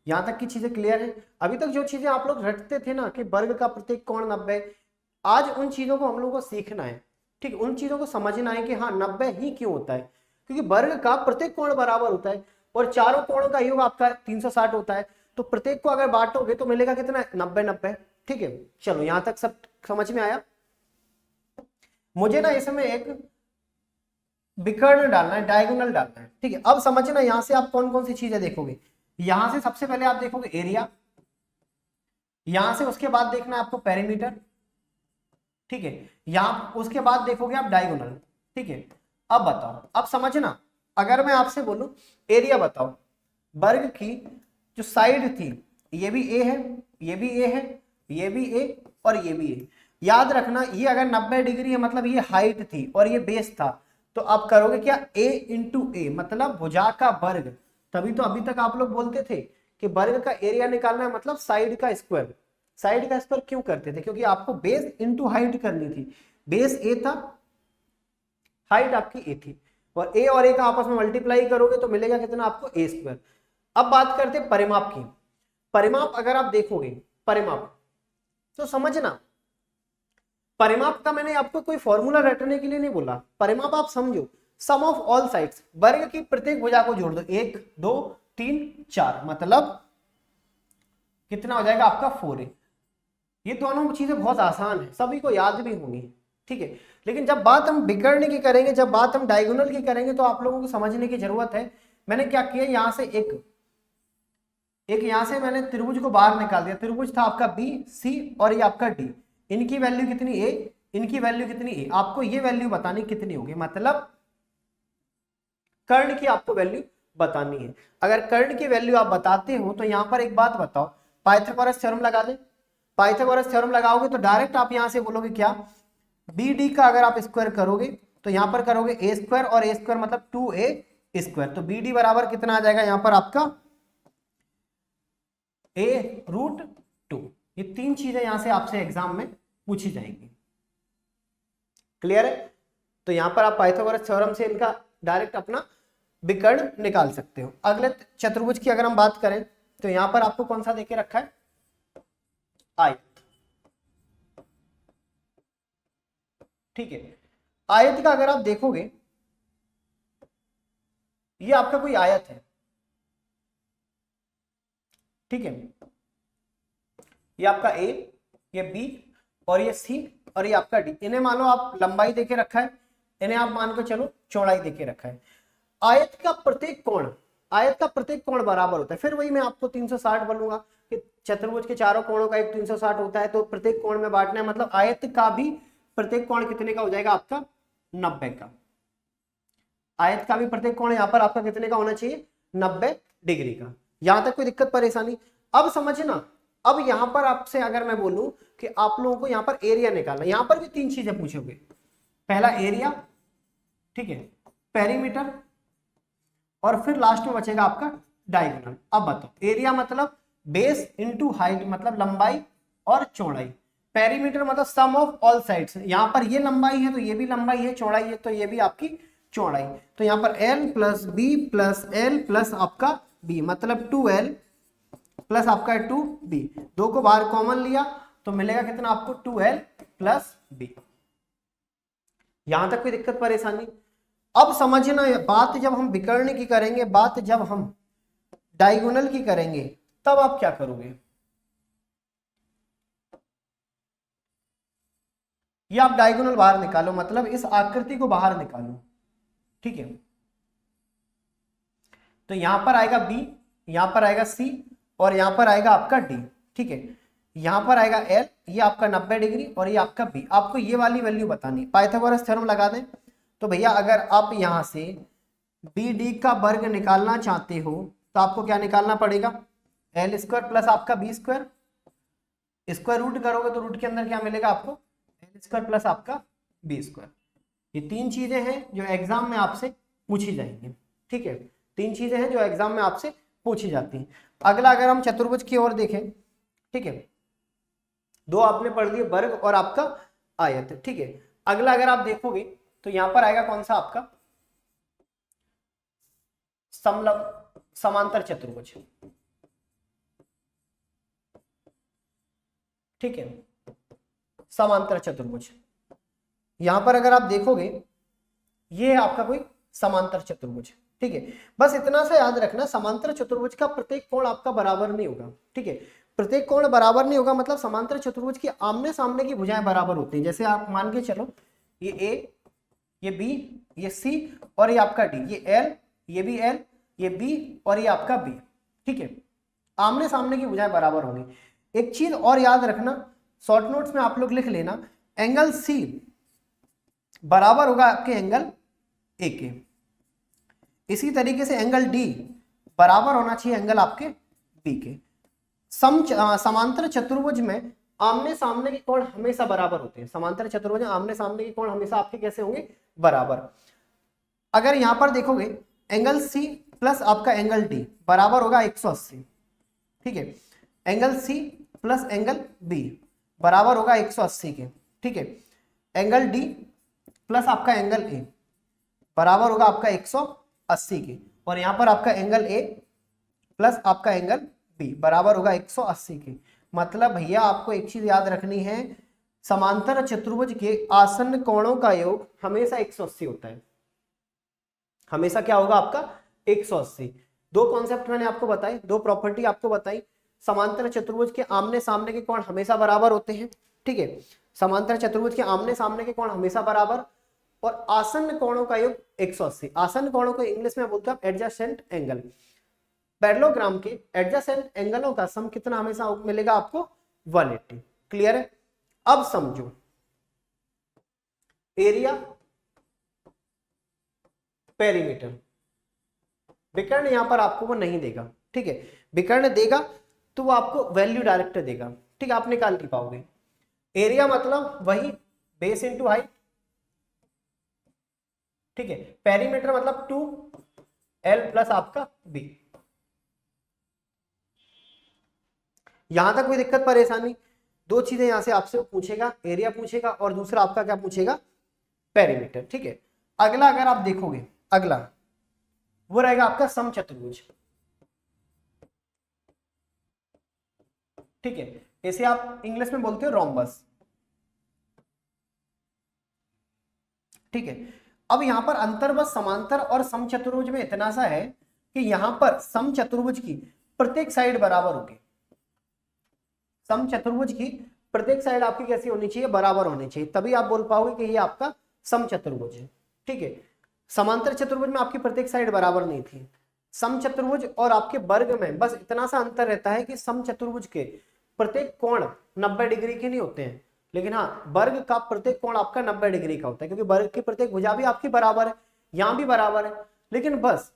यहां तक की चीजें क्लियर है? अभी तक जो चीजें आप लोग रटते थे ना कि वर्ग का प्रत्येक कोण 90, आज उन चीजों को हम लोग को सीखना है, ठीक, उन चीजों को समझना है कि हाँ 90 ही क्यों होता है, क्योंकि वर्ग का प्रत्येक कोण बराबर होता है और चारों कोणों का योग आपका 360 होता है। तो प्रत्येक को अगर बांटोगे तो मिलेगा कितना, 90। ठीक है, चलो यहां तक सब समझ में आया। मुझे ना इसमें एक विकर्ण डालना है, डायगोनल डालना है, ठीक है। अब समझना यहां से आप कौन कौन सी चीजें देखोगे। यहां से सबसे पहले आप देखोगे एरिया, यहां से उसके बाद देखना है आपको पेरीमीटर, ठीक है। यहां उसके बाद देखोगे आप डायगोनल, ठीक है। अब बताओ, अब समझना, अगर मैं आपसे बोलूं एरिया बताओ, वर्ग की जो साइड थी, ये भी ए है, ये भी ए है, ये भी ए और ये भी ए। याद रखना ये अगर 90 डिग्री है मतलब ये हाइट थी और ये बेस था, तो आप करोगे क्या, ए इंटू ए, मतलब भुजा का वर्ग। तभी तो अभी तक आप लोग बोलते थे कि वर्ग का एरिया निकालना है मतलब साइड का स्क्वायर। साइड का स्क्वायर क्यों करते थे, क्योंकि आपको बेस इंटू हाइट करनी थी। बेस ए था, हाइट आपकी ए थी। और ए और ए का आपस में मल्टीप्लाई करोगे तो मिलेगा कितना आपको ए स्क्वायर। अब बात करते हैं परिमाप की। परिमाप अगर आप देखोगे, परिमाप तो समझना, परिमाप का मैंने आपको कोई फॉर्मूला रटने के लिए नहीं बोला। परिमाप आप समझो, सम ऑफ ऑल साइड्स, वर्ग की प्रत्येक भुजा को जोड़ दो, 1 2 3 4, मतलब कितना हो जाएगा आपका 4a। ये दोनों चीजें बहुत आसान है, सभी को याद भी होंगी, ठीक है। लेकिन जब बात हम बिगड़ने की करेंगे, जब बात हम डायगोनल की करेंगे, तो आप लोगों को समझने की जरूरत है। मैंने क्या किया, यहां से एक यहां से मैंने त्रिभुज को बाहर निकाल दिया। त्रिभुज था आपका बी सी और ये आपका डी। इनकी वैल्यू कितनी ए, इनकी वैल्यू कितनी ए, आपको ये वैल्यू बतानी कितनी होगी, मतलब कर्ण की आपको वैल्यू बतानी है। अगर कर्ण की वैल्यू आप बताते हो तो यहां पर एक बात बताओ, पाइथागोरस थ्योरम लगा दे। पाइथागोरस थ्योरम लगाओगे तो डायरेक्ट आप यहां से बोलोगे क्या, बी डी का अगर आप स्क्वायर करोगे तो यहां पर करोगे ए स्क्वायर, और ए स्क्वायर मतलब 2a स्क्वायर, तो बी डी बराबर कितना आ जाएगा यहां पर आपका a√2। ये तीन चीजें यहां से आपसे एग्जाम में पूछी जाएंगी, क्लियर है। तो यहां पर आप पाइथागोरस थ्योरम से इनका डायरेक्ट अपना विकर्ण निकाल सकते हो। अगले चतुर्भुज की अगर हम बात करें तो यहां पर आपको कौन सा देके रखा है, आयत, ठीक है। आयत का अगर आप देखोगे, ये आपका कोई आयत है, ठीक है। ये आपका ए, ये बी और ये सी और ये आपका डी। इन्हें मान लो आप लंबाई देके रखा है, इन्हें आप मान के चलो चौड़ाई देके रखा है। आयत का प्रत्येक कोण, आयत का प्रत्येक कोण बराबर होता है। फिर वही मैं आपको 360 बोलूंगा कि चतुर्भुज के चारों कोणों का एक 360 होता है, तो प्रत्येक कोण में बांटना है, मतलब आयत का भी प्रत्येक कोण कितने का हो जाएगा आपका 90 का। आयत का भी प्रत्येक कोण यहाँ पर आपका कितने का होना चाहिए, 90 डिग्री का। यहां तक कोई दिक्कत परेशानी। अब समझना, अब यहां पर आपसे अगर मैं बोलूं कि आप लोगों को यहां पर एरिया निकालना, यहां पर भी तीन चीजें पूछोगे। पहला एरिया, ठीक है, पेरीमीटर, और फिर लास्ट में बचेगा आपका डायगोनल। अब बताओ, एरिया मतलब बेस इनटू हाइट, मतलब लंबाई और चौड़ाई। पेरीमीटर मतलब सम ऑफ ऑल साइड्स, यहां पर ये लंबाई है तो ये भी लंबाई है, चौड़ाई है तो ये भी आपकी चौड़ाई। तो यहां पर l plus B plus L plus आपका b, मतलब 2l प्लस आपका 2b, दो को बाहर कॉमन लिया तो मिलेगा कितना आपको 2l प्लस b। यहां तक कोई दिक्कत परेशानी। अब समझना, बात जब हम विकर्ण की करेंगे, बात जब हम डायगोनल की करेंगे, तब आप क्या करोगे, ये आप डायगोनल बाहर निकालो, मतलब इस आकृति को बाहर निकालो, ठीक है। तो यहां पर आएगा बी, यहां पर आएगा सी और यहां पर आएगा आपका डी, ठीक है। यहां पर आएगा एल, ये आपका 90 डिग्री और ये आपका बी। आपको ये वाली वैल्यू बतानी, पाइथागोरस थ्योरम लगा दें। तो भैया अगर आप यहां से बी डी का वर्ग निकालना चाहते हो तो आपको क्या निकालना पड़ेगा, एल स्क्वायर प्लस आपका बी स्क्वायर, स्क्वायर रूट करोगे तो रूट के अंदर क्या मिलेगा आपको, एल स्क्वायर प्लस आपका बी स्क्वायर। ये तीन चीजें हैं जो एग्जाम में आपसे पूछी जाएंगी, ठीक है। तीन चीजें हैं जो एग्जाम में आपसे पूछी जाती हैं। अगला अगर हम चतुर्भुज की ओर देखें, ठीक है, दो आपने पढ़ लिए, वर्ग और आपका आयत, ठीक है। अगला अगर आप देखोगे तो यहां पर आएगा कौन सा आपका समांतर चतुर्भुज, ठीक है, समांतर चतुर्भुज। यहां पर अगर आप देखोगे ये है आपका कोई समांतर चतुर्भुज, ठीक है। बस इतना सा याद रखना, समांतर चतुर्भुज का प्रत्येक कोण आपका बराबर नहीं होगा, ठीक है। प्रत्येक कोण बराबर नहीं होगा मतलब समांतर चतुर्भुज की आमने सामने की भुजाएं बराबर होती हैं। जैसे आप मान के चलो ये ए, ये बी, ये सी और ये आपका डी, ये एल, ये भी एल, ये बी और ये आपका बी, ठीक है। आमने सामने की भुजाएं बराबर होंगी। एक चीज और याद रखना, शॉर्ट नोट्स में आप लोग लिख लेना, एंगल सी बराबर होगा आपके एंगल ए के। इसी तरीके से एंगल डी बराबर होना चाहिए एंगल आपके बी के। समांतर चतुर्भुज में आमने सामने के कोण हमेशा बराबर होते हैं। समांतर चतुर्भुज में आमने सामने के कोण हमेशा आपके कैसे होंगे, बराबर। अगर यहां पर देखोगे एंगल सी प्लस आपका एंगल डी बराबर होगा 180, ठीक है। Angle C plus angle B बराबर होगा 180 के, ठीक है। एंगल डी प्लस आपका एंगल ए बराबर होगा आपका 180 के, और यहाँ पर आपका एंगल ए प्लस आपका एंगल बी बराबर होगा 180 के। मतलब भैया आपको एक चीज याद रखनी है, समांतर चतुर्भुज के आसन्न कोणों का योग हमेशा 180 होता है, हमेशा क्या होगा आपका 180। दो कॉन्सेप्ट मैंने आपको बताए, दो प्रॉपर्टी आपको बताई। समांतर चतुर्भुज के आमने सामने के कोण हमेशा बराबर होते हैं, ठीक है, समांतर चतुर्भुज के आमने सामने के कोण हमेशा बराबर, और आसन्न कोणों का योग 180। आसन्न कोणों को इंग्लिश में बोलते हैं एडजेसेंट एंगल। पैरेललोग्राम के एडजेसेंट एंगलों का सम कितना हमेशा मिलेगा आपको 180। क्लियर है? अब समझो, एरिया पेरीमीटर, विकर्ण यहां पर आपको वो नहीं देगा, ठीक है, विकर्ण देगा तो वो आपको वैल्यू डायरेक्ट देगा, ठीक है, आप निकाल नहीं पाओगे। एरिया मतलब वही बेस इंटू हाइट, ठीक है, पेरीमीटर मतलब 2l प्लस आपका b। यहां तक कोई दिक्कत परेशानी? दो चीजें यहां से आपसे पूछेगा, एरिया पूछेगा और दूसरा आपका क्या पूछेगा, पेरीमीटर, ठीक है। अगला अगर आप देखोगे, अगला वो रहेगा आपका समचतुर्भुज, ठीक है, इसे आप इंग्लिश में बोलते हो रोम्बस, ठीक है। अब यहां पर अंतर बस समांतर और समचतुर्भुज में इतना सा है कि यहां पर समचतुर्भुज की प्रत्येक साइड बराबर होगी, समचतुर्भुज की प्रत्येक साइड आपकी कैसी होनी चाहिए, बराबर होनी चाहिए, तभी आप बोल पाओगे कि ये आपका समचतुर्भुज है, ठीक है। समांतर चतुर्भुज में आपकी प्रत्येक साइड बराबर नहीं थी, समचतुर्भुज और आपके वर्ग में बस इतना सा अंतर रहता है कि समचतुर्भुज के प्रत्येक कोण 90 डिग्री के नहीं होते हैं, लेकिन हाँ वर्ग का प्रत्येक कोण आपका 90 डिग्री का होता है, क्योंकि वर्ग की प्रत्येक भुजा भी आपकी बराबर है, यहां भी बराबर है, लेकिन बस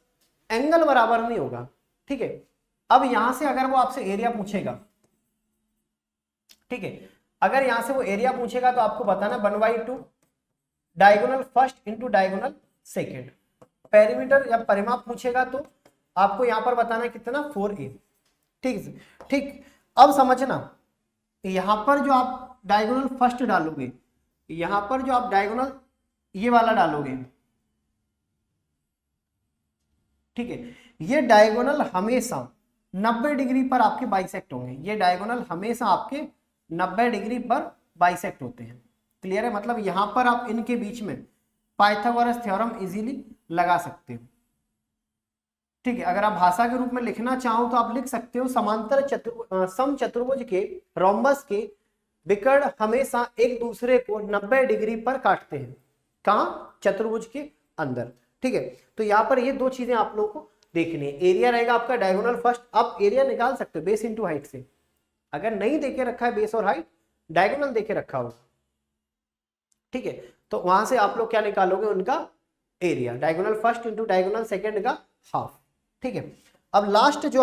एंगल बराबर नहीं होगा, ठीक है। अब यहां से अगर वो आपसे एरिया पूछेगा, ठीक है, अगर यहां से वो एरिया पूछेगा तो आपको बताना 1/2 diagonal first into diagonal second. Perimeter या परिमाप पूछेगा तो आपको यहां पर बताना कितना 4a, ठीक है, ठीक। अब समझना, यहां पर जो आप डायगोनल फर्स्ट डालोगे, यहां पर जो आप डायगोनल ये वाला डालोगे, ठीक है, ये डायगोनल हमेशा 90 डिग्री पर आपके बाइसेक्ट होंगे, ये डायगोनल हमेशा आपके 90 डिग्री पर बाइसेक्ट होते हैं। क्लियर है? मतलब यहां पर आप इनके बीच में पाइथागोरस थ्योरम इजीली लगा सकते हो, ठीक है। अगर आप भाषा के रूप में लिखना चाहो तो आप लिख सकते हो, समांतर समचतुर्भुज के रोम्बस के विकर्ण हमेशा एक दूसरे को 90 डिग्री पर काटते हैं, कहां? चतुर्भुज के अंदर, ठीक है। तो यहाँ पर ये दो चीजें आप लोगों को देखनी है। एरिया रहेगा आपका डायगोनल फर्स्ट, आप एरिया निकाल सकते हो बेस इंटू हाइट से, अगर नहीं देके रखा है बेस और हाइट, डायगोनल देके रखा हो, ठीक है, तो वहां से आप लोग क्या निकालोगे, उनका area, diagonal first into diagonal second का हाफ, ठीक है। अब लास्ट जो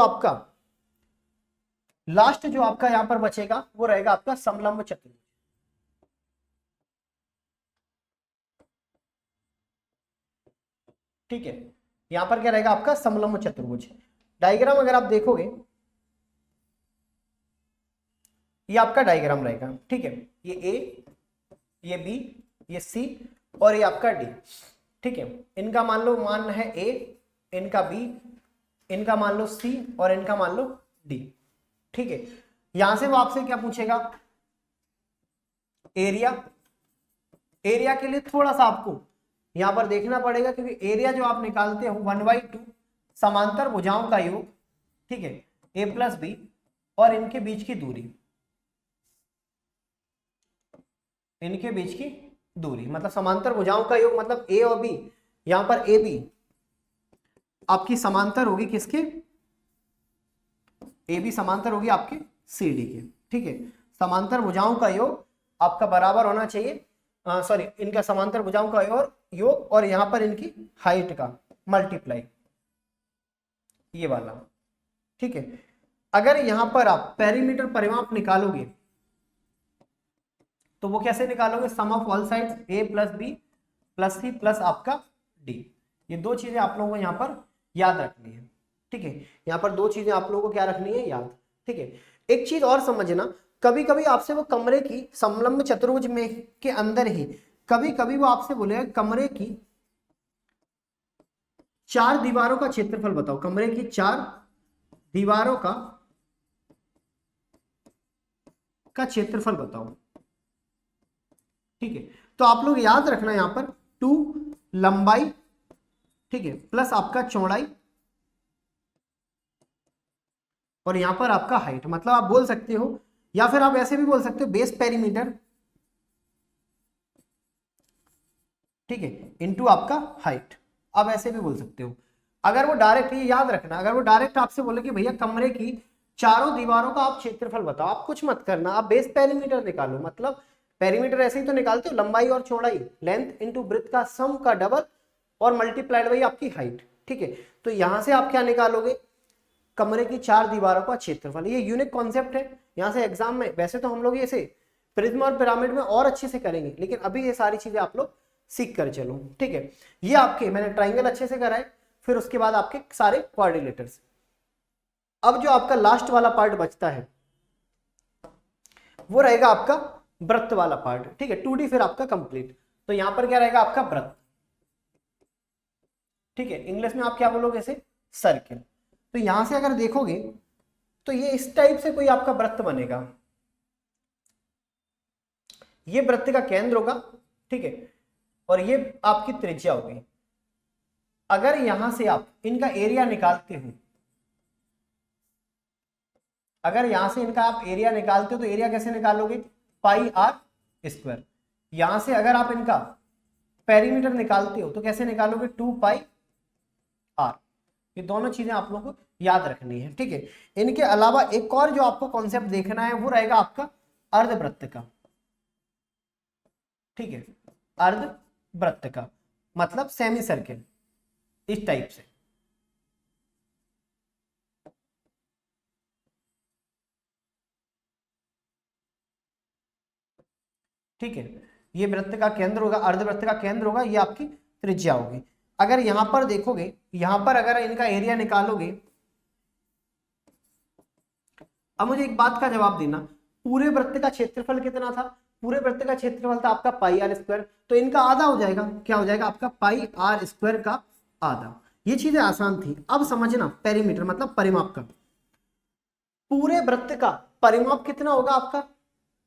आपका यहां पर बचेगा वो रहेगा आपका समलंब चतुर्भुज, ठीक है। यहां पर क्या रहेगा आपका समलंब चतुर्भुज। डायग्राम अगर आप देखोगे, ये आपका डायग्राम रहेगा, ठीक है, ये ए, ये बी, ये सी और ये आपका डी, ठीक है। इनका मान है ए, इनका बी, इनका मान लो सी और इनका मान लो डी, ठीक है। यहां से वो आपसे क्या पूछेगा, एरिया। एरिया के लिए थोड़ा सा आपको यहां पर देखना पड़ेगा, क्योंकि एरिया जो आप निकालते हो 1/2 समांतर भुजाओं का योग, ठीक है, ए प्लस बी और इनके बीच की दूरी, इनके बीच की दूरी मतलब समांतर भुजाओं का योग, मतलब ए और बी, यहां पर ए बी आपकी समांतर होगी किसके, ए बी समांतर होगी आपके सी डी के, ठीक है। समांतर भुजाओं का योग आपका बराबर होना चाहिए, सॉरी, इनका समांतर भुजाओं का योग और यहां पर इनकी हाइट का मल्टीप्लाई, ये वाला, ठीक है। अगर यहां पर आप पेरीमीटर परिमाप निकालोगे तो वो कैसे निकालोगे, sum of all sides a plus B plus c plus आपका डी। ये दो चीजें आप लोगों को यहाँ पर याद रखनी है, ठीक है। यहाँ पर दो चीजें आप लोगों को क्या रखनी है, याद, ठीक है। एक चीज और समझना, कभी कभी आपसे वो कमरे की समलंब चतुर्भुज में के अंदर ही कभी कभी वो आपसे बोलेगा कमरे की चार दीवारों का क्षेत्रफल बताओ, कमरे की चार दीवारों का क्षेत्रफल बताओ। ठीक है, तो आप लोग याद रखना यहां पर 2 लंबाई, ठीक है, प्लस आपका चौड़ाई, और यहां पर आपका हाइट। मतलब आप बोल सकते हो, या फिर आप ऐसे भी बोल सकते हो बेस पेरीमीटर, ठीक है, इनटू आपका हाइट। आप ऐसे भी बोल सकते हो। अगर वो डायरेक्ट, ये याद रखना, अगर वो डायरेक्ट आपसे बोले कि भैया कमरे की चारों दीवारों का आप क्षेत्रफल बताओ, आप कुछ मत करना, आप बेस पेरीमीटर निकालो। मतलब पेरीमीटर ऐसे ही तो निकालते हो, लंबाई और चौड़ाई, लेंथ इंटू ब्रेथ का सम का डबल और मल्टीप्लाइड बाई आपकी हाइट। ठीक है, तो यहां से आप क्या निकालोगे, कमरे की चार दीवारों का क्षेत्रफल। ये यूनिक कॉन्सेप्ट है, यहां से एग्जाम में, वैसे तो हम लोग ये प्रिज्म और पिरामिड में और अच्छे से करेंगे, लेकिन अभी ये सारी चीजें आप लोग सीख कर चलो। ठीक है, ये आपके मैंने ट्राइंगल अच्छे से कराए, फिर उसके बाद आपके सारे कोऑर्डिनेटर्स। अब जो आपका लास्ट वाला पार्ट बचता है वो रहेगा आपका वृत्त वाला पार्ट। ठीक है, 2D फिर आपका कंप्लीट। तो यहां पर क्या रहेगा आपका वृत्त। ठीक है, इंग्लिश में आप क्या बोलोगे इसे, सर्किल। तो यहां से अगर देखोगे तो ये इस टाइप से कोई आपका वृत्त बनेगा, ये वृत्त का केंद्र होगा। ठीक है, और ये आपकी त्रिज्या होगी। अगर यहां से आप इनका एरिया निकालते हो, अगर यहां से इनका आप एरिया निकालते हो तो एरिया कैसे निकालोगे, पाई आर स्क्वायर। यहां से अगर आप इनका पेरीमीटर निकालते हो तो कैसे निकालोगे, 2 पाई आर। ये दोनों चीजें आप लोगों को याद रखनी है। ठीक है, इनके अलावा एक और जो आपको कॉन्सेप्ट देखना है वो रहेगा आपका अर्धवृत्त का। ठीक है, अर्धवृत्त का मतलब सेमी सर्किल, इस टाइप से। ठीक है, ये वृत्त का केंद्र होगा, अर्धवृत्त का केंद्र होगा, ये आपकी त्रिज्या होगी। अगर यहां पर देखोगे, यहां पर अगर इनका एरिया निकालोगे, अब मुझे एक बात का जवाब देना, पूरे वृत्त का क्षेत्रफल कितना था, पूरे वृत्त का क्षेत्रफल था आपका पाई आर स्क्वायर। तो इनका आधा हो जाएगा, क्या हो जाएगा आपका पाई आर स्क्वायर का आधा। ये चीजें आसान थी। अब समझना पेरीमीटर मतलब परिमाप का, पूरे वृत्त का परिमाप कितना होगा आपका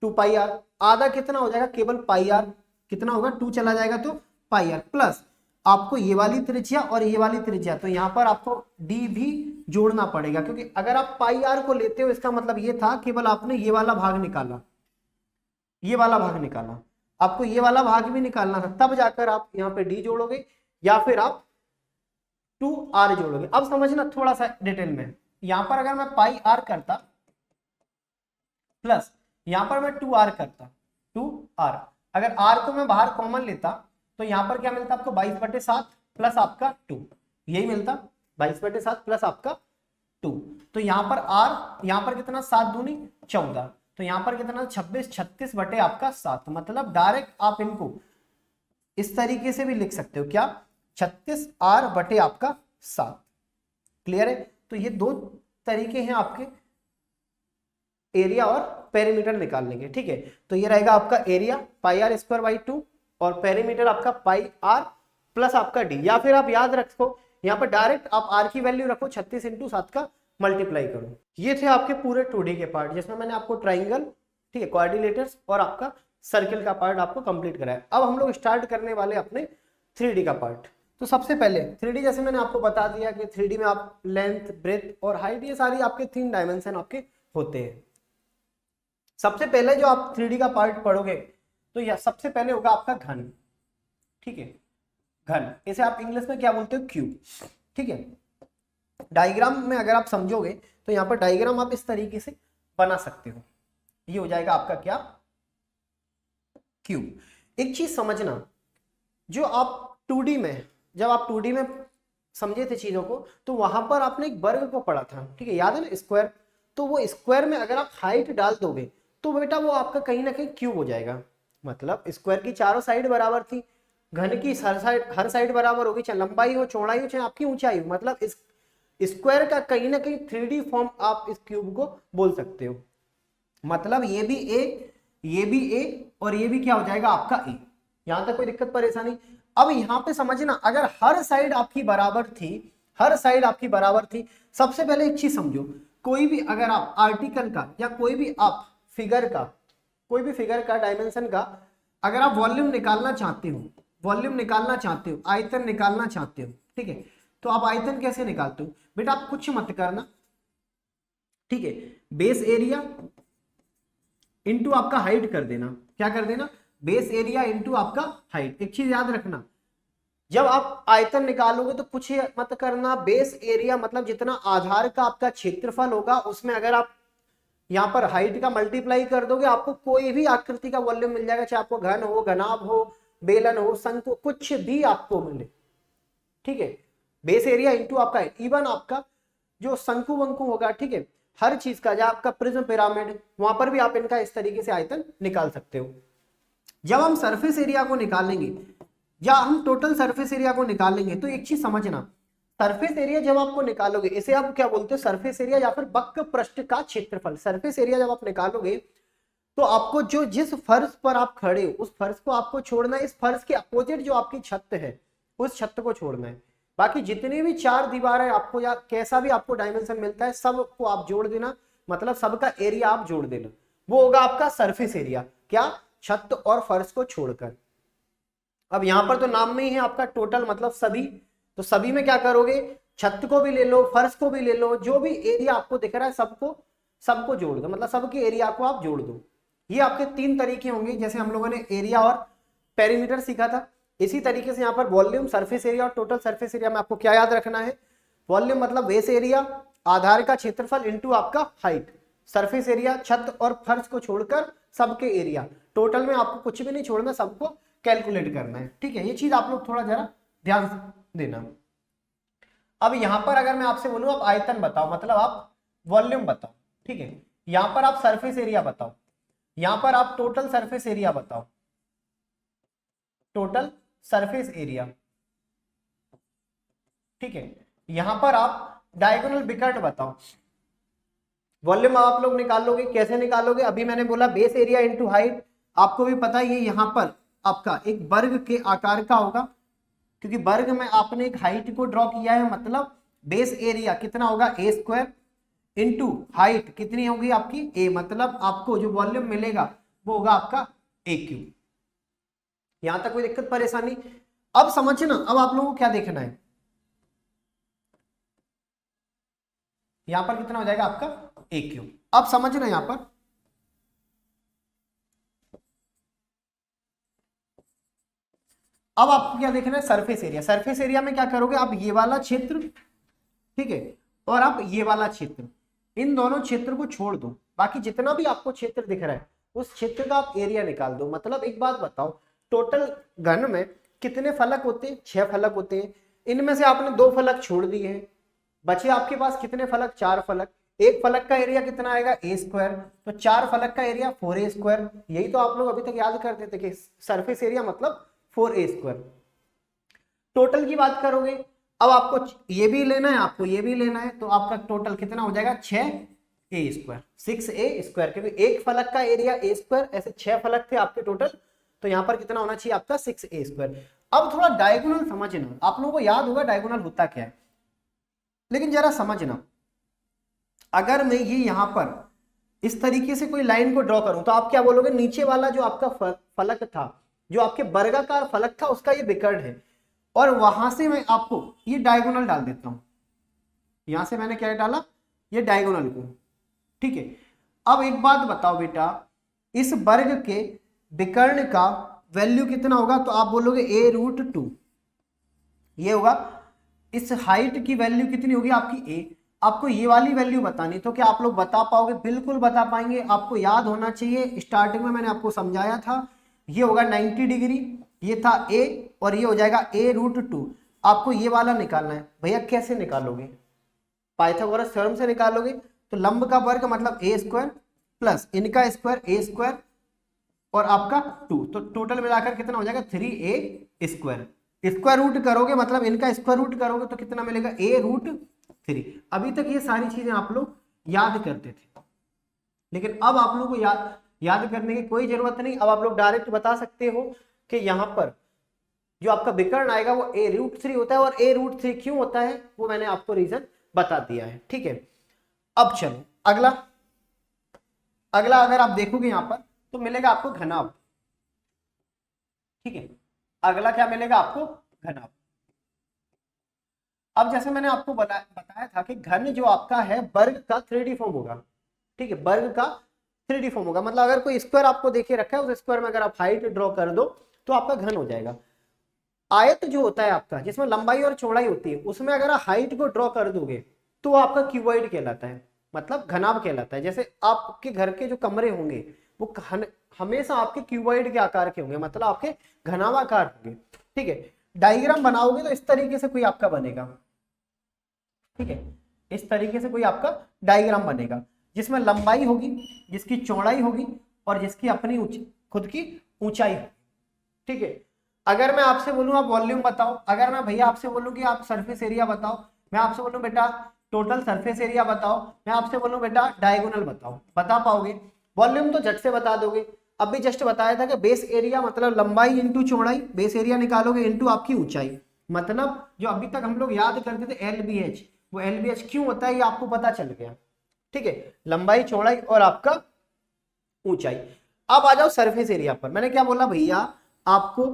2 पाई आर, आधा कितना हो जाएगा केवल पाई आर, कितना होगा 2 चला जाएगा तो पाई आर, प्लस आपको ये वाली त्रिज्या और ये वाली त्रिज्या, तो यहां पर आपको डी भी जोड़ना पड़ेगा, क्योंकि अगर आप पाई आर को लेते हो इसका मतलब ये था केवल आपने ये वाला भाग निकाला, ये वाला भाग निकाला, आपको ये वाला भाग भी निकालना था, तब जाकर आप यहाँ पे डी जोड़ोगे या फिर आप 2 आर जोड़ोगे। अब समझना थोड़ा सा डिटेल में, यहां पर अगर मैं पाई आर करता प्लस यहां पर मैं 2 आर करता, 2 आर, अगर आर को मैं बाहर कॉमन लेता तो यहां पर क्या मिलता आपको 22/7 प्लस आपका 2, यही मिलता 22/7 प्लस आपका 2। तो यहां पर आर, यहां पर कितना 7 दूनी 14, तो यहां पर कितना 26, 36 बटे आपका 7। मतलब डायरेक्ट आप इनको इस तरीके से भी लिख सकते हो, क्या 36 आर बटे आपका 7। क्लियर है, तो ये दो तरीके हैं आपके एरिया और पेरीमीटर निकालने के। ठीक है, तो ये रहेगा आपका area pi are square by 2 और पेरीमीटर आपका पाई आर प्लस आपका डी, या फिर आप याद रखो यहाँ पर डायरेक्ट आप आर की वैल्यू रखो 36 × 7 का मल्टीप्लाई करो। ये थे आपके पूरे 2D के पार्ट, जिसमें मैंने आपको ट्राइंगल, ठीक है, कोऑर्डिनेटर्स और आपका सर्किल का पार्ट आपको कंप्लीट कराया। अब हम लोग स्टार्ट करने वाले अपने 3D का पार्ट। तो सबसे पहले 3D, जैसे मैंने आपको बता दिया कि 3D में आप लेंथ, ब्रेथ और हाइट, ये सारी आपके 3 डायमेंशन आपके होते हैं। सबसे पहले जो आप 3D का पार्ट पढ़ोगे तो यह सबसे पहले होगा आपका घन। ठीक है, घन, इसे आप इंग्लिश में क्या बोलते हो, क्यूब। ठीक है, डायग्राम में अगर आप समझोगे तो यहाँ पर डायग्राम आप इस तरीके से बना सकते हो, ये हो जाएगा आपका क्या, क्यूब। एक चीज समझना, जो आप 2D में, जब आप 2D में समझे थे चीजों को, तो वहां पर आपने एक वर्ग को पढ़ा था, ठीक है, याद है ना, स्क्वायर। तो वो स्क्वायर में अगर आप हाइट डाल दोगे तो बेटा वो आपका कहीं ना कहीं क्यूब हो जाएगा। मतलब स्क्वायर की चारों साइड बराबर थी, घन की हर साइड बराबर होगी, चाहे लंबाई हो, चौड़ाई हो, चाहे आपकी ऊंचाई हो। मतलब इस स्क्वायर का कहीं ना कहीं 3D फॉर्म आप इस क्यूब को बोल सकते हो। मतलब ये भी ए, ये भी ए और ये भी क्या हो जाएगा आपका ए। यहां तक कोई दिक्कत परेशानी। अब यहाँ पे समझना, अगर हर साइड आपकी बराबर थी, हर साइड आपकी बराबर थी, सबसे पहले एक चीज समझो, कोई भी अगर आप आर्टिकल का या कोई भी आप फिगर का, कोई भी फिगर का डायमेंशन का अगर आप वॉल्यूम निकालना चाहते हो, वॉल्यूम निकालना चाहते हो, आयतन निकालना चाहते हो, ठीक है, तो आप आयतन कैसे निकालते हो बेटा? आप कुछ मत करना, ठीक है, बेस एरिया इंटू आपका हाइट कर देना। क्या कर देना? बेस एरिया इंटू आपका हाइट। एक चीज याद रखना, जब आप आयतन निकालोगे तो कुछ मत करना, बेस एरिया मतलब जितना आधार का आपका क्षेत्रफल होगा उसमें अगर आप यहाँ पर हाइट का मल्टीप्लाई कर दोगे, आपको कोई भी आकृति का वॉल्यूम मिल जाएगा, चाहे आपको घन हो, घनाभ हो, बेलन हो, शंकु, कुछ भी आपको मिले, ठीक है। बेस एरिया इंटू आपका, इवन आपका जो शंकु वंकु होगा, ठीक है, हर चीज का, जहां आपका प्रिज्म पिरामिड, वहां पर भी आप इनका इस तरीके से आयतन निकाल सकते हो। जब हम सरफेस एरिया को निकालेंगे या हम टोटल सरफेस एरिया को निकालेंगे तो एक चीज समझना, सरफेस एरिया जब आपको निकालोगे, इसे आप क्या बोलते हो? सरफेस एरिया या फिर वक्र पृष्ठ का क्षेत्रफल। सरफेस एरिया जब आप निकालोगे तो आपको जो जिस फर्श पर आप खड़े हो उस फर्श को आपको छोड़ना है, इस फर्श के अपोजिट जो आपकी छत है उस छत को छोड़ना है। बाकी जितनी भी चार दीवारें आपको या कैसा भी आपको डायमेंशन मिलता है सबको आप जोड़ देना, मतलब सबका एरिया आप जोड़ देना, वो होगा आपका सरफेस एरिया। क्या? छत और फर्श को छोड़कर। अब यहां पर तो नाम में ही है आपका टोटल मतलब सभी, तो सभी में क्या करोगे? छत को भी ले लो, फर्श को भी ले लो, जो भी एरिया आपको दिख रहा है सबको सबको जोड़ दो, मतलब सबके एरिया को आप जोड़ दो। ये आपके तीन तरीके होंगे, जैसे हम लोगों ने एरिया और पेरीमीटर सीखा था, इसी तरीके से यहाँ पर वॉल्यूम, सरफेस एरिया और टोटल सरफेस एरिया में आपको क्या याद रखना है? वॉल्यूम मतलब बेस एरिया, आधार का क्षेत्रफल इंटू आपका हाइट, सरफेस एरिया छत और फर्श को छोड़कर सबके एरिया, टोटल में आपको कुछ भी नहीं छोड़ना, सबको कैलकुलेट करना है, ठीक है। ये चीज आप लोग थोड़ा जरा ध्यान देना। अब यहां पर अगर मैं आपसे बोलूं आप आयतन बताओ, मतलब आप वॉल्यूम बताओ, ठीक है, यहां पर आप सरफेस एरिया बताओ, यहां पर आप टोटल सरफेस एरिया बताओ, टोटल सरफेस एरिया, ठीक है, यहां पर आप डायगोनल विकर्ण बताओ। वॉल्यूम आप लोग निकालोगे, कैसे निकालोगे? अभी मैंने बोला बेस एरिया इंटू हाइट, आपको भी पता ही है यहाँ पर आपका एक वर्ग के आकार का होगा, क्योंकि वर्ग में आपने एक हाइट को ड्रॉ किया है, मतलब बेस एरिया कितना होगा? ए स्क्वायर इंटू हाइट कितनी होगी आपकी? ए, मतलब आपको जो वॉल्यूम मिलेगा वो होगा आपका ए क्यूब। यहां तक कोई दिक्कत परेशानी? अब समझना, अब आप लोगों को क्या देखना है, यहां पर कितना हो जाएगा आपका? ए क्यूब। अब समझना यहां पर, अब आपको क्या देखना है? Surface area. सरफेस एरिया में क्या करोगे आप? ये वाला क्षेत्र, ठीक है, और आप ये वाला क्षेत्र, इन दोनों क्षेत्र को छोड़ दो, बाकी जितना भी आपको क्षेत्र दिख रहा है उस क्षेत्र का आप एरिया निकाल दो। मतलब एक बात बताओ, टोटल घन में कितने फलक होते हैं? 6 फलक होते हैं, इनमें से आपने 2 फलक छोड़ दिए हैं, बचे आपके पास कितने फलक? 4 फलक। एक फलक का एरिया कितना आएगा? ए स्क्वायर, तो 4 फलक का एरिया 4a स्क्वायर। यही तो आप लोग अभी तक याद करते थे कि सरफेस एरिया मतलब 4a स्क्वायर। टोटल की बात करोगे, अब आपको ये भी लेना है, आपको ये भी लेना है, तो आपका टोटल कितना हो जाएगा? 6a स्क्वायर, 6a स्क्वायर, क्योंकि एक फलक का एरिया ए स्क्वायर, ऐसे 6 फलक थे आपके टोटल, तो यहाँ पर कितना होना चाहिए आपका? 6a square. अब थोड़ा डायगोनल समझना, आप लोगों को याद होगा डायगोनल होता क्या है, लेकिन जरा समझना, अगर मैं ये यहां पर इस तरीके से कोई लाइन को ड्रॉ करूं तो आप क्या बोलोगे? नीचे वाला जो आपका फलक था, जो आपके वर्गाकार फलक था, उसका ये विकर्ण है, और वहां से मैं आपको ये डायगोनल डाल देता हूं। यहां से मैंने क्या डाला? ये डायगोनल को, ठीक है। अब एक बात बताओ बेटा, इस वर्ग के विकर्ण का वैल्यू कितना होगा? तो आप बोलोगे a√2, ये होगा। इस हाइट की वैल्यू कितनी होगी आपकी? a। आपको ये वाली वैल्यू बतानी, तो क्या आप लोग बता पाओगे? बिल्कुल बता पाएंगे। आपको याद होना चाहिए, स्टार्टिंग में मैंने आपको समझाया था, ये होगा 90 डिग्री, ये था a, और ये हो जाएगा a√2। आपको ये वाला निकालना है। भैया कैसे निकालोगे? पाइथागोरस थ्योरम से निकालोगे। तो लंब का वर्ग मतलब a स्क्वायर प्लस इनका स्क्वायर a स्क्वायर और आपका 2, तो टोटल मिलाकर कितना हो जाएगा? 3a square. स्क्वायर रूट करोगे मतलब इनका स्क्वायर रूट करोगे तो कितना मिलेगा? a√3। अभी तक ये सारी चीजें आप लोग याद करते थे, लेकिन अब आप लोग को याद करने की कोई जरूरत नहीं। अब आप लोग डायरेक्ट बता सकते हो कि यहाँ पर जो आपका विकर्ण आएगा वो a√3 होता है। और a√3 क्यों होता है वो मैंने आपको रीजन बता दिया है, ठीक है। अब चलो अगला अगर आप देखोगे यहां पर तो मिलेगा आपको घनाभ, ठीक है। अगला क्या मिलेगा आपको? घनाभ। अब जैसे मैंने आपको बताया था कि घन जो आपका है वर्ग का 3D फॉर्म होगा, ठीक है, वर्ग का 3D फॉर्म होगा। मतलब अगर कोई स्क्वायर आपको देखे रखा है उस स्क्वायर में अगर आप हाइट ड्रॉ कर दो तो आपका घन हो जाएगा। आयत जो होता है आपका जिसमें लंबाई और चौड़ाई होती है उसमें अगर आप हाइट को ड्रॉ कर दोगे तो आपका क्यूबॉइड कहलाता है, मतलब घनाभ कहलाता है। जैसे आपके घर के जो कमरे होंगे वो हमेशा आपके क्यूबॉइड के आकार के होंगे, मतलब आपके घनाभाकार होंगे, ठीक है। डायग्राम बनाओगे तो इस तरीके से कोई आपका बनेगा, ठीक है, इस तरीके से कोई आपका डायग्राम बनेगा जिसमें लंबाई होगी, जिसकी चौड़ाई होगी और जिसकी अपनी खुद की ऊंचाई होगी, ठीक है। अगर मैं आपसे बोलूं आप वॉल्यूम बताओ, अगर मैं भैया आपसे बोलूं कि आप सरफेस एरिया बताओ, मैं आपसे बोलूं बेटा टोटल सरफेस एरिया बताओ, मैं आपसे बोलूं बेटा डायगोनल बताओ, बता पाओगे? वॉल्यूम तो झट से बता दोगे। अभी जस्ट बताया था कि बेस एरिया मतलब लंबाई इंटू चौड़ाई, बेस एरिया निकालोगे इंटू आपकी ऊंचाई। मतलब जो अभी तक हम लोग याद करते थे LBH, वो LBH क्यों होता है ये आपको पता चल गया, ठीक है। लंबाई चौड़ाई और आपका ऊंचाई। अब आ जाओ सरफेस एरिया पर। मैंने क्या बोला भैया, आपको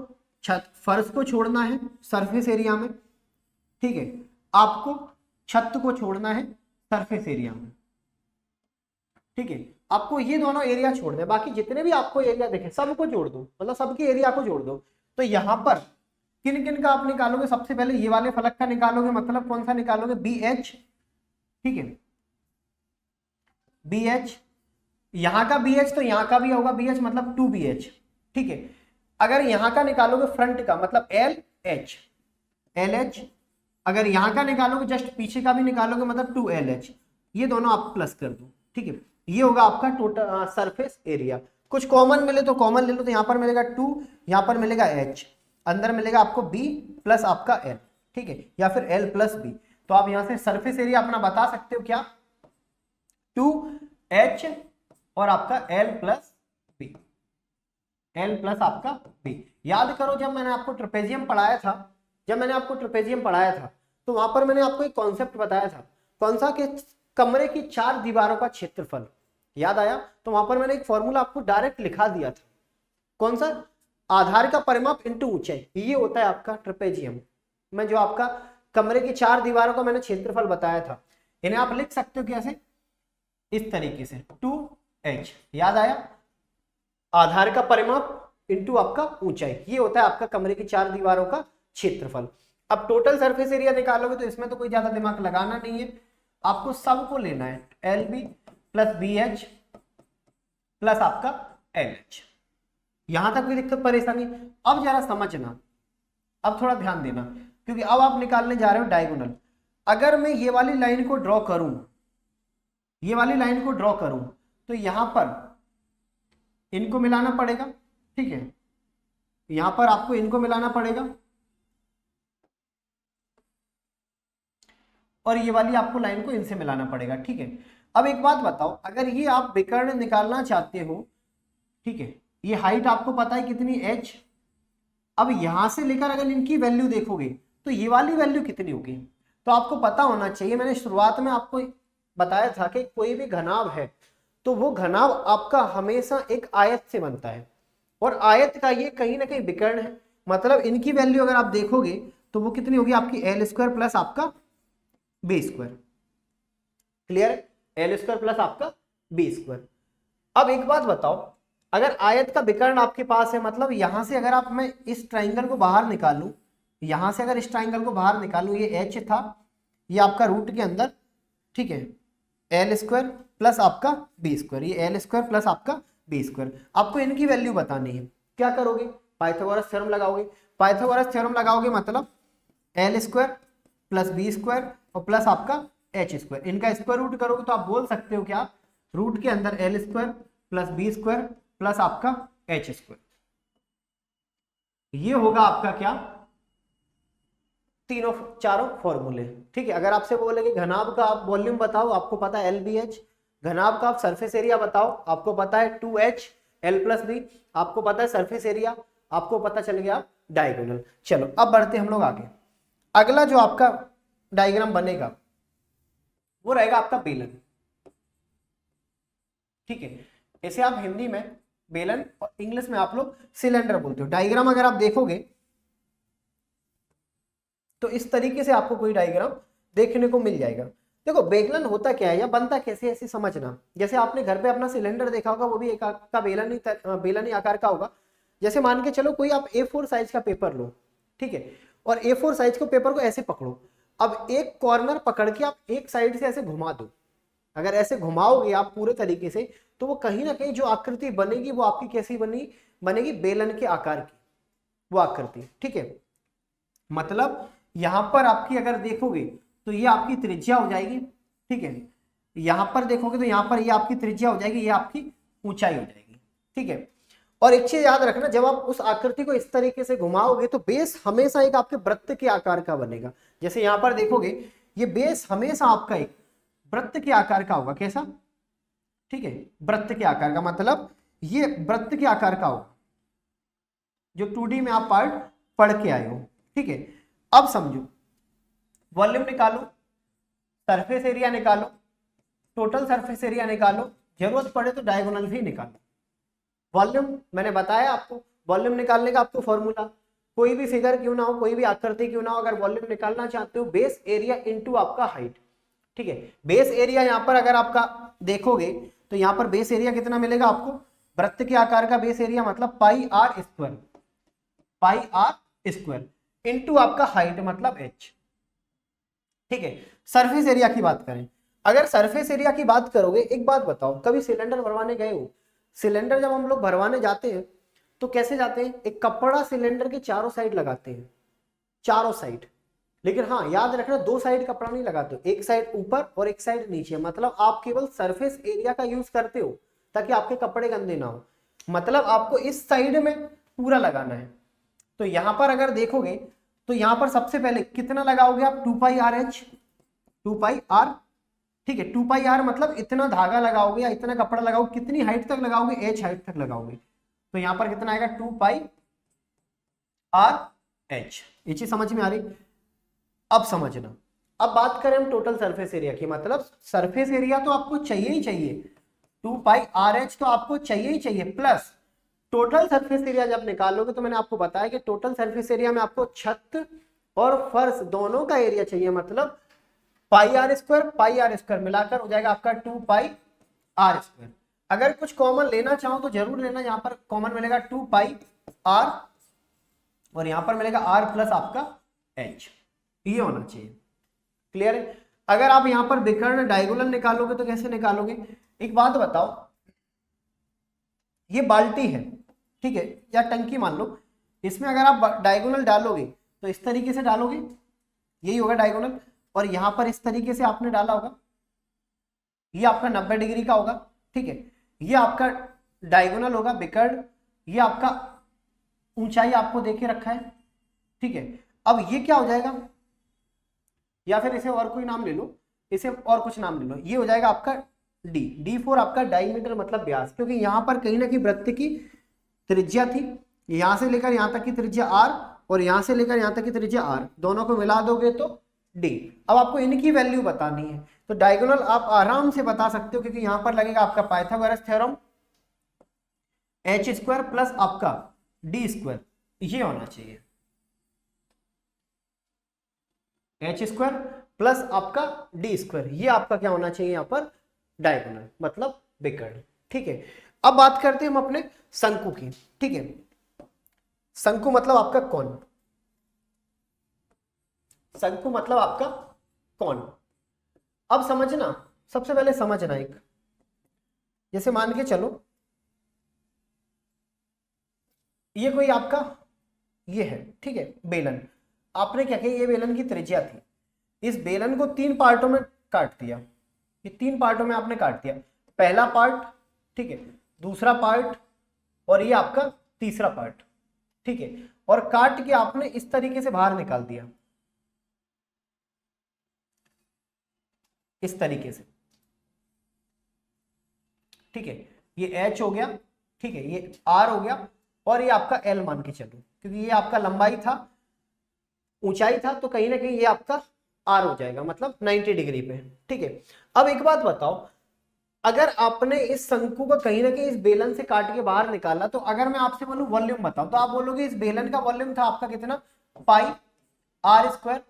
छत फर्श को छोड़ना है सरफेस एरिया में, ठीक है, आपको छत को छोड़ना है सरफेस एरिया में, ठीक है। आपको ये दोनों एरिया छोड़ने, बाकी जितने भी आपको एरिया देखे सबको जोड़ दो, मतलब सबके एरिया को जोड़ दो। तो यहां पर किन किन का आप निकालोगे? सबसे पहले ये वाले फलक का निकालोगे, मतलब कौन सा निकालोगे? BH, ठीक है, BH। यहां का BH तो यहां का भी होगा BH, मतलब 2BH, ठीक है। अगर यहां का निकालोगे फ्रंट का मतलब LH, अगर यहां का निकालोगे जस्ट पीछे का भी निकालोगे मतलब 2LH, ये दोनों आप प्लस कर दो, ठीक है। ये होगा आपका टोटल सरफेस एरिया। कुछ कॉमन मिले तो कॉमन ले लो, तो यहां पर मिलेगा 2, यहां पर मिलेगा H, अंदर मिलेगा आपको B प्लस आपका L, ठीक है, या फिर L प्लस B। तो आप यहां से सरफेस एरिया अपना बता सकते हो क्या? 2H और आपका L plus B, L plus आपका B। याद करो जब मैंने आपको ट्रेपेजियम पढ़ाया था, तो वहां पर मैंने आपको एक कॉन्सेप्ट बताया था, कौन सा? कि कमरे की 4 दीवारों का क्षेत्रफल, याद आया? तो वहां पर मैंने एक फॉर्मूला आपको डायरेक्ट लिखा दिया था, कौन सा? आधार का परिमाप इंटू ऊंचाई, ये होता है आपका ट्रेपेजियम में जो आपका कमरे की 4 दीवारों का मैंने क्षेत्रफल बताया था। इन्हें आप लिख सकते हो कैसे? इस तरीके से 2H, याद आया? आधार का परिमाप इंटू आपका ऊंचाई, ये होता है आपका कमरे की 4 दीवारों का क्षेत्रफल। अब टोटल सरफेस एरिया निकालोगे तो इसमें तो कोई ज्यादा दिमाग लगाना नहीं है, आपको सबको लेना है LB प्लस BH प्लस आपका LH। यहां तक कोई दिक्कत परेशानी? अब जरा समझना, अब थोड़ा ध्यान देना, क्योंकि अब आप निकालने जा रहे हो डायगोनल। अगर मैं ये वाली लाइन को ड्रॉ करूं, तो यहां पर इनको मिलाना पड़ेगा, ठीक है, यहां पर आपको इनको मिलाना पड़ेगा और ये वाली आपको लाइन को इनसे मिलाना पड़ेगा, ठीक है। अब एक बात बताओ, अगर ये आप विकर्ण निकालना चाहते हो, ठीक है, ये हाइट आपको पता है कितनी H, अब यहां से लेकर अगर इनकी वैल्यू देखोगे तो ये वाली वैल्यू कितनी होगी? तो आपको पता होना चाहिए, मैंने शुरुआत में आपको बताया था कि कोई भी घनाभ है तो वो घनाभ आपका हमेशा एक आयत से बनता है, और आयत का ये कहीं ना कहीं विकर्ण है, मतलब इनकी वैल्यू अगर आप देखोगे तो वो कितनी होगी आपकी L² प्लस आपका B², क्लियर है? L² प्लस आपका B²। अब एक बात बताओ, अगर आयत का विकर्ण आपके पास है, मतलब यहां से अगर आप मैं इस ट्राइंगल को बाहर निकालूं, यहां से अगर इस ट्राइंगल को बाहर निकालूं, ये H था, ये आपका रूट के अंदर, ठीक है, L² प्लस आपका B², ये L² प्लस आपका B²। आपको इनकी वैल्यू बतानी है, क्या करोगे? पाइथागोरस थ्योरम लगाओगे, मतलब L² प्लस B² और प्लस आपका H², इनका स्क्वायर रूट करोगे तो आप बोल सकते हो क्या? रूट के अंदर L² प्लस B² प्लस आपका H², ये होगा आपका क्या? तीनों चारों फॉर्मूले, ठीक है। अगर आपसे बोले कि घनाभ का आप वॉल्यूम बताओ, आपको पता है LBH, घनाभ का आप सरफेस एरिया बताओ, आपको पता है 2H L प्लस B, आपको पता है सरफेस एरिया, आपको पता चल गया डायगोनल। चलो अब बढ़ते हम लोग आगे। अगला जो आपका डायग्राम बनेगा वो रहेगा आपका बेलन। ठीक है, इसे आप हिंदी में बेलन और इंग्लिश में आप लोग सिलेंडर बोलते हो। डायग्राम अगर आप देखोगे तो इस तरीके से आपको कोई डायग्राम देखने को मिल जाएगा। देखो बेलन होता क्या है या बनता कैसे, ऐसे समझना। जैसे आपने घर पे अपना सिलेंडर देखा होगा, वो भी एक का बेलन ही आकार का होगा। जैसे मान के चलो कोई आप A4 साइज का पेपर लो, ठीक है, और A4 साइज को पेपर को ऐसे पकड़ो। अब एक कॉर्नर पकड़ के आप एक साइड से ऐसे घुमा दो। अगर ऐसे घुमाओगे आप पूरे तरीके से तो वो कहीं ना कहीं जो आकृति बनेगी वो आपकी कैसी बनेगी, बेलन के आकार की वो आकृति। ठीक है, मतलब यहां पर आपकी अगर देखोगे तो ये आपकी त्रिज्या हो जाएगी। ठीक है, यहां पर देखोगे तो यहां पर ये आपकी त्रिज्या हो जाएगी, ये आपकी ऊंचाई हो जाएगी। ठीक है, और एक चीज याद रखना, जब आप उस आकृति को इस तरीके से घुमाओगे तो बेस हमेशा एक आपके वृत्त के आकार का बनेगा। जैसे यहां पर देखोगे ये बेस हमेशा आपका एक वृत्त के आकार का होगा। कैसा? ठीक है, वृत्त के आकार का, मतलब ये वृत्त के आकार का होगा, जो 2D में आप पार्ट पढ़ के आए हो। ठीक है, अब समझो, वॉल्यूम निकालो, सरफेस एरिया निकालो, टोटल सरफेस एरिया निकालो, जरूरत पड़े तो डायगोनल भी निकालो। वॉल्यूम मैंने बताया आपको, वॉल्यूम निकालने का आपको फॉर्मूला, कोई भी फिगर क्यों ना हो, कोई भी आकृति क्यों ना हो, अगर वॉल्यूम निकालना चाहते हो बेस एरिया इनटू आपका हाइट। ठीक है, बेस एरिया यहां पर अगर आपका देखोगे तो यहां पर बेस एरिया कितना मिलेगा आपको, वृत्त के आकार का बेस एरिया मतलब पाई आर स्क्वायर इनटू आपका हाइट मतलब h। ठीक है, सरफेस एरिया की बात करें, अगर सरफेस एरिया की बात करोगे, एक बात बताओ, कभी सिलेंडर भरवाने गए हो? सिलेंडर जब हम लोग भरवाने जाते हैं तो कैसे जाते हैं, एक कपड़ा सिलेंडर के चारों साइड लगाते हैं, चारों साइड। लेकिन हाँ याद रखना, दो साइड कपड़ा नहीं लगाते हो, एक साइड ऊपर और एक साइड नीचे। मतलब आप केवल सरफेस एरिया का यूज करते हो ताकि आपके कपड़े गंदे ना हो। मतलब आपको इस साइड में पूरा लगाना है। तो यहां पर अगर देखोगे तो यहां पर सबसे पहले कितना लगाओगे आप, 2πr h, 2πr। ठीक है, 2πr मतलब इतना धागा लगाओगे या इतना कपड़ा लगाओगे, कितनी हाइट तक लगाओगे, h हाइट तक लगाओगे। तो यहां पर कितना आएगा, 2πr h। ये चीज समझ में आ रही? अब समझना, अब बात करें हम टोटल सरफेस एरिया की, मतलब सरफेस एरिया तो आपको चाहिए ही चाहिए, 2πr h तो आपको चाहिए ही चाहिए, प्लस टोटल सरफेस एरिया जब निकालोगे तो मैंने आपको बताया कि टोटल सरफेस एरिया में आपको छत और फर्श दोनों का एरिया चाहिए, मतलब पाई आर स्क्वायर मिलाकर हो जाएगा आपका 2πr²। अगर कुछ कॉमन लेना चाहो तो जरूर लेना, यहां पर कॉमन मिलेगा 2πr और यहां पर मिलेगा r प्लस आपका h, ये होना चाहिए। क्लियर है? अगर आप यहां पर विकर्ण डायगोनल निकालोगे तो कैसे निकालोगे, एक बात बताओ, ये बाल्टी है, ठीक है, या टंकी मान लो, इसमें अगर आप डायगोनल डालोगे तो इस तरीके से डालोगे, यही होगा डायगोनल, और यहां पर इस तरीके से आपने डाला होगा, ये आपका 90 डिग्री का होगा। ठीक है, ये आपका डायगोनल होगा विकर्ण, ये आपका ऊंचाई आपको देके रखा है। ठीक है, अब ये क्या हो जाएगा, या फिर इसे और कोई नाम ले लो, इसे और कुछ नाम ले लो, ये हो जाएगा आपका D4 आपका डायमीटर मतलब व्यास, क्योंकि यहां पर कहीं ना कहीं वृत्त की त्रिज्या थी, यहां से लेकर यहां तक की त्रिज्या r और यहां से लेकर यहां तक की त्रिज्या r, दोनों को मिला दोगे तो d। अब आपको इनकी वैल्यू बतानी है, तो डायगोनल आप आराम से बता सकते हो, क्योंकि यहां पर लगेगा आपका पाइथागोरस थ्योरम, h² प्लस आपका d², ये होना चाहिए, h² प्लस आपका d², ये आपका क्या होना चाहिए यहां पर, डायगोनल मतलब विकर्ण। ठीक है, अब बात करते हैं हम अपने शंकु की। ठीक है, शंकु मतलब आपका कौन, शंकु मतलब आपका कौन। अब समझना, सबसे पहले समझना, एक जैसे मान के चलो ये कोई आपका ये है, ठीक है, बेलन, आपने क्या किया, ये बेलन की त्रिज्या थी, इस बेलन को 3 पार्टों में काट दिया, ये 3 पार्टों में आपने काट दिया, पहला पार्ट, ठीक है, दूसरा पार्ट और ये आपका तीसरा पार्ट। ठीक है, और काट के आपने इस तरीके से बाहर निकाल दिया, इस तरीके से। ठीक है, ये H हो गया, ठीक है, ये R हो गया और ये आपका एल मान के चलो, क्योंकि ये आपका लंबाई था, ऊंचाई था, तो कहीं ना कहीं ये आपका आर हो जाएगा, मतलब 90 डिग्री पे। ठीक है, अब एक बात बताओ, अगर आपने इस शंकु को कहीं ना कहीं इस बेलन से काट के बाहर निकाला, तो अगर मैं आपसे बोलूं वॉल्यूम बताओ, तो आप बोलोगे इस बेलन का वॉल्यूम था आपका कितना, पाई आर स्क्वायर